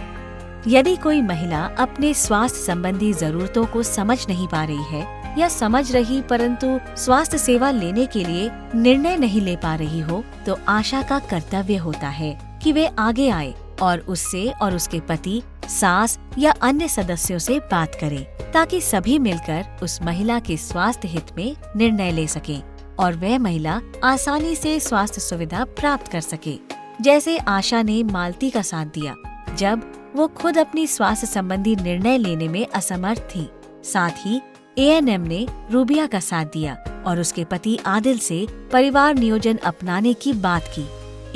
यदि कोई महिला अपने स्वास्थ्य संबंधी जरूरतों को समझ नहीं पा रही है या समझ रही परंतु स्वास्थ्य सेवा लेने के लिए निर्णय नहीं ले पा रही हो, तो आशा का कर्तव्य होता है कि वे आगे आए और उससे और उसके पति, सास या अन्य सदस्यों से बात करें, ताकि सभी मिलकर उस महिला के स्वास्थ्य हित में निर्णय ले सकें और वह महिला आसानी से स्वास्थ्य सुविधा प्राप्त कर सके। जैसे आशा ने मालती का साथ दिया जब वो खुद अपनी स्वास्थ्य संबंधी निर्णय लेने में असमर्थ थी। साथ ही ANM ने रूबिया का साथ दिया और उसके पति आदिल से परिवार नियोजन अपनाने की बात की।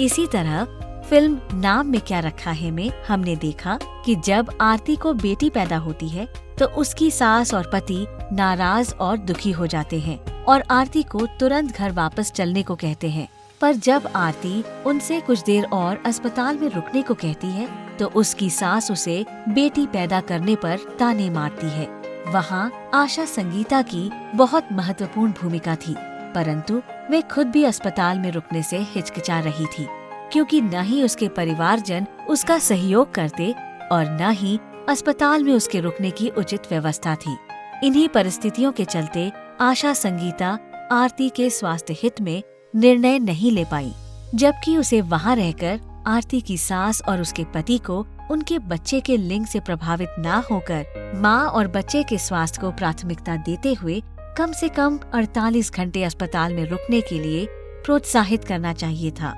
इसी तरह फिल्म नाम में क्या रखा है में हमने देखा कि जब आरती को बेटी पैदा होती है तो उसकी सास और पति नाराज और दुखी हो जाते हैं और आरती को तुरंत घर वापस चलने को कहते हैं। पर जब आरती उनसे कुछ देर और अस्पताल में रुकने को कहती है तो उसकी सास उसे बेटी पैदा करने पर ताने मारती है। वहाँ आशा संगीता की बहुत महत्वपूर्ण भूमिका थी, परंतु वे खुद भी अस्पताल में रुकने से हिचकिचा रही थी, क्योंकि न ही उसके परिवारजन उसका सहयोग करते और न ही अस्पताल में उसके रुकने की उचित व्यवस्था थी। इन्हीं परिस्थितियों के चलते आशा संगीता आरती के स्वास्थ्य हित में निर्णय नहीं ले पाई, जबकि उसे वहाँ रहकर आरती की सास और उसके पति को उनके बच्चे के लिंग से प्रभावित न होकर माँ और बच्चे के स्वास्थ्य को प्राथमिकता देते हुए कम से कम 48 घंटे अस्पताल में रुकने के लिए प्रोत्साहित करना चाहिए था।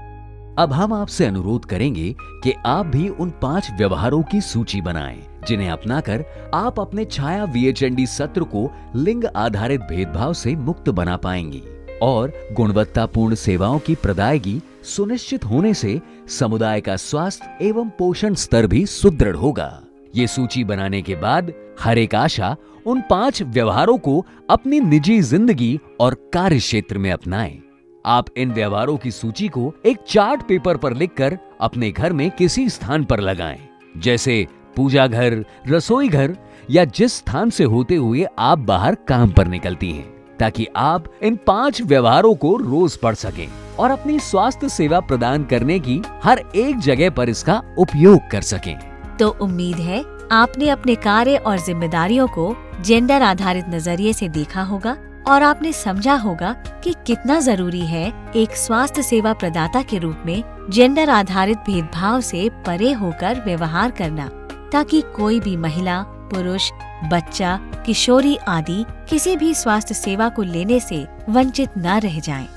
अब हम आपसे अनुरोध करेंगे कि आप भी उन 5 व्यवहारों की सूची बनाएं, जिन्हें अपनाकर आप अपने छाया VHND सत्र को लिंग आधारित भेदभाव से मुक्त बना पाएंगी और गुणवत्तापूर्ण सेवाओं की प्रदायगी सुनिश्चित होने से समुदाय का स्वास्थ्य एवं पोषण स्तर भी सुदृढ़ होगा। ये सूची बनाने के बाद हर एक आशा उन 5 व्यवहारों को अपनी निजी जिंदगी और कार्य क्षेत्र में अपनाएं। आप इन व्यवहारों की सूची को एक चार्ट पेपर पर लिखकर अपने घर में किसी स्थान पर लगाएं, जैसे पूजा घर, रसोई घर या जिस स्थान से होते हुए आप बाहर काम पर निकलती हैं, ताकि आप इन 5 व्यवहारों को रोज पढ़ सकें और अपनी स्वास्थ्य सेवा प्रदान करने की हर एक जगह पर इसका उपयोग कर सकें।
तो उम्मीद है आपने अपने कार्य और जिम्मेदारियों को जेंडर आधारित नजरिए से देखा होगा और आपने समझा होगा कि कितना जरूरी है एक स्वास्थ्य सेवा प्रदाता के रूप में जेंडर आधारित भेदभाव से परे होकर व्यवहार करना, ताकि कोई भी महिला, पुरुष, बच्चा, किशोरी आदि किसी भी स्वास्थ्य सेवा को लेने से वंचित न रह जाएं।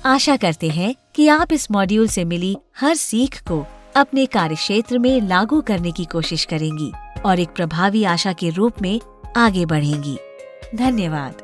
आशा करते हैं कि आप इस मॉड्यूल से मिली हर सीख को अपने कार्यक्षेत्र में लागू करने की कोशिश करेंगी और एक प्रभावी आशा के रूप में आगे बढ़ेंगी। धन्यवाद।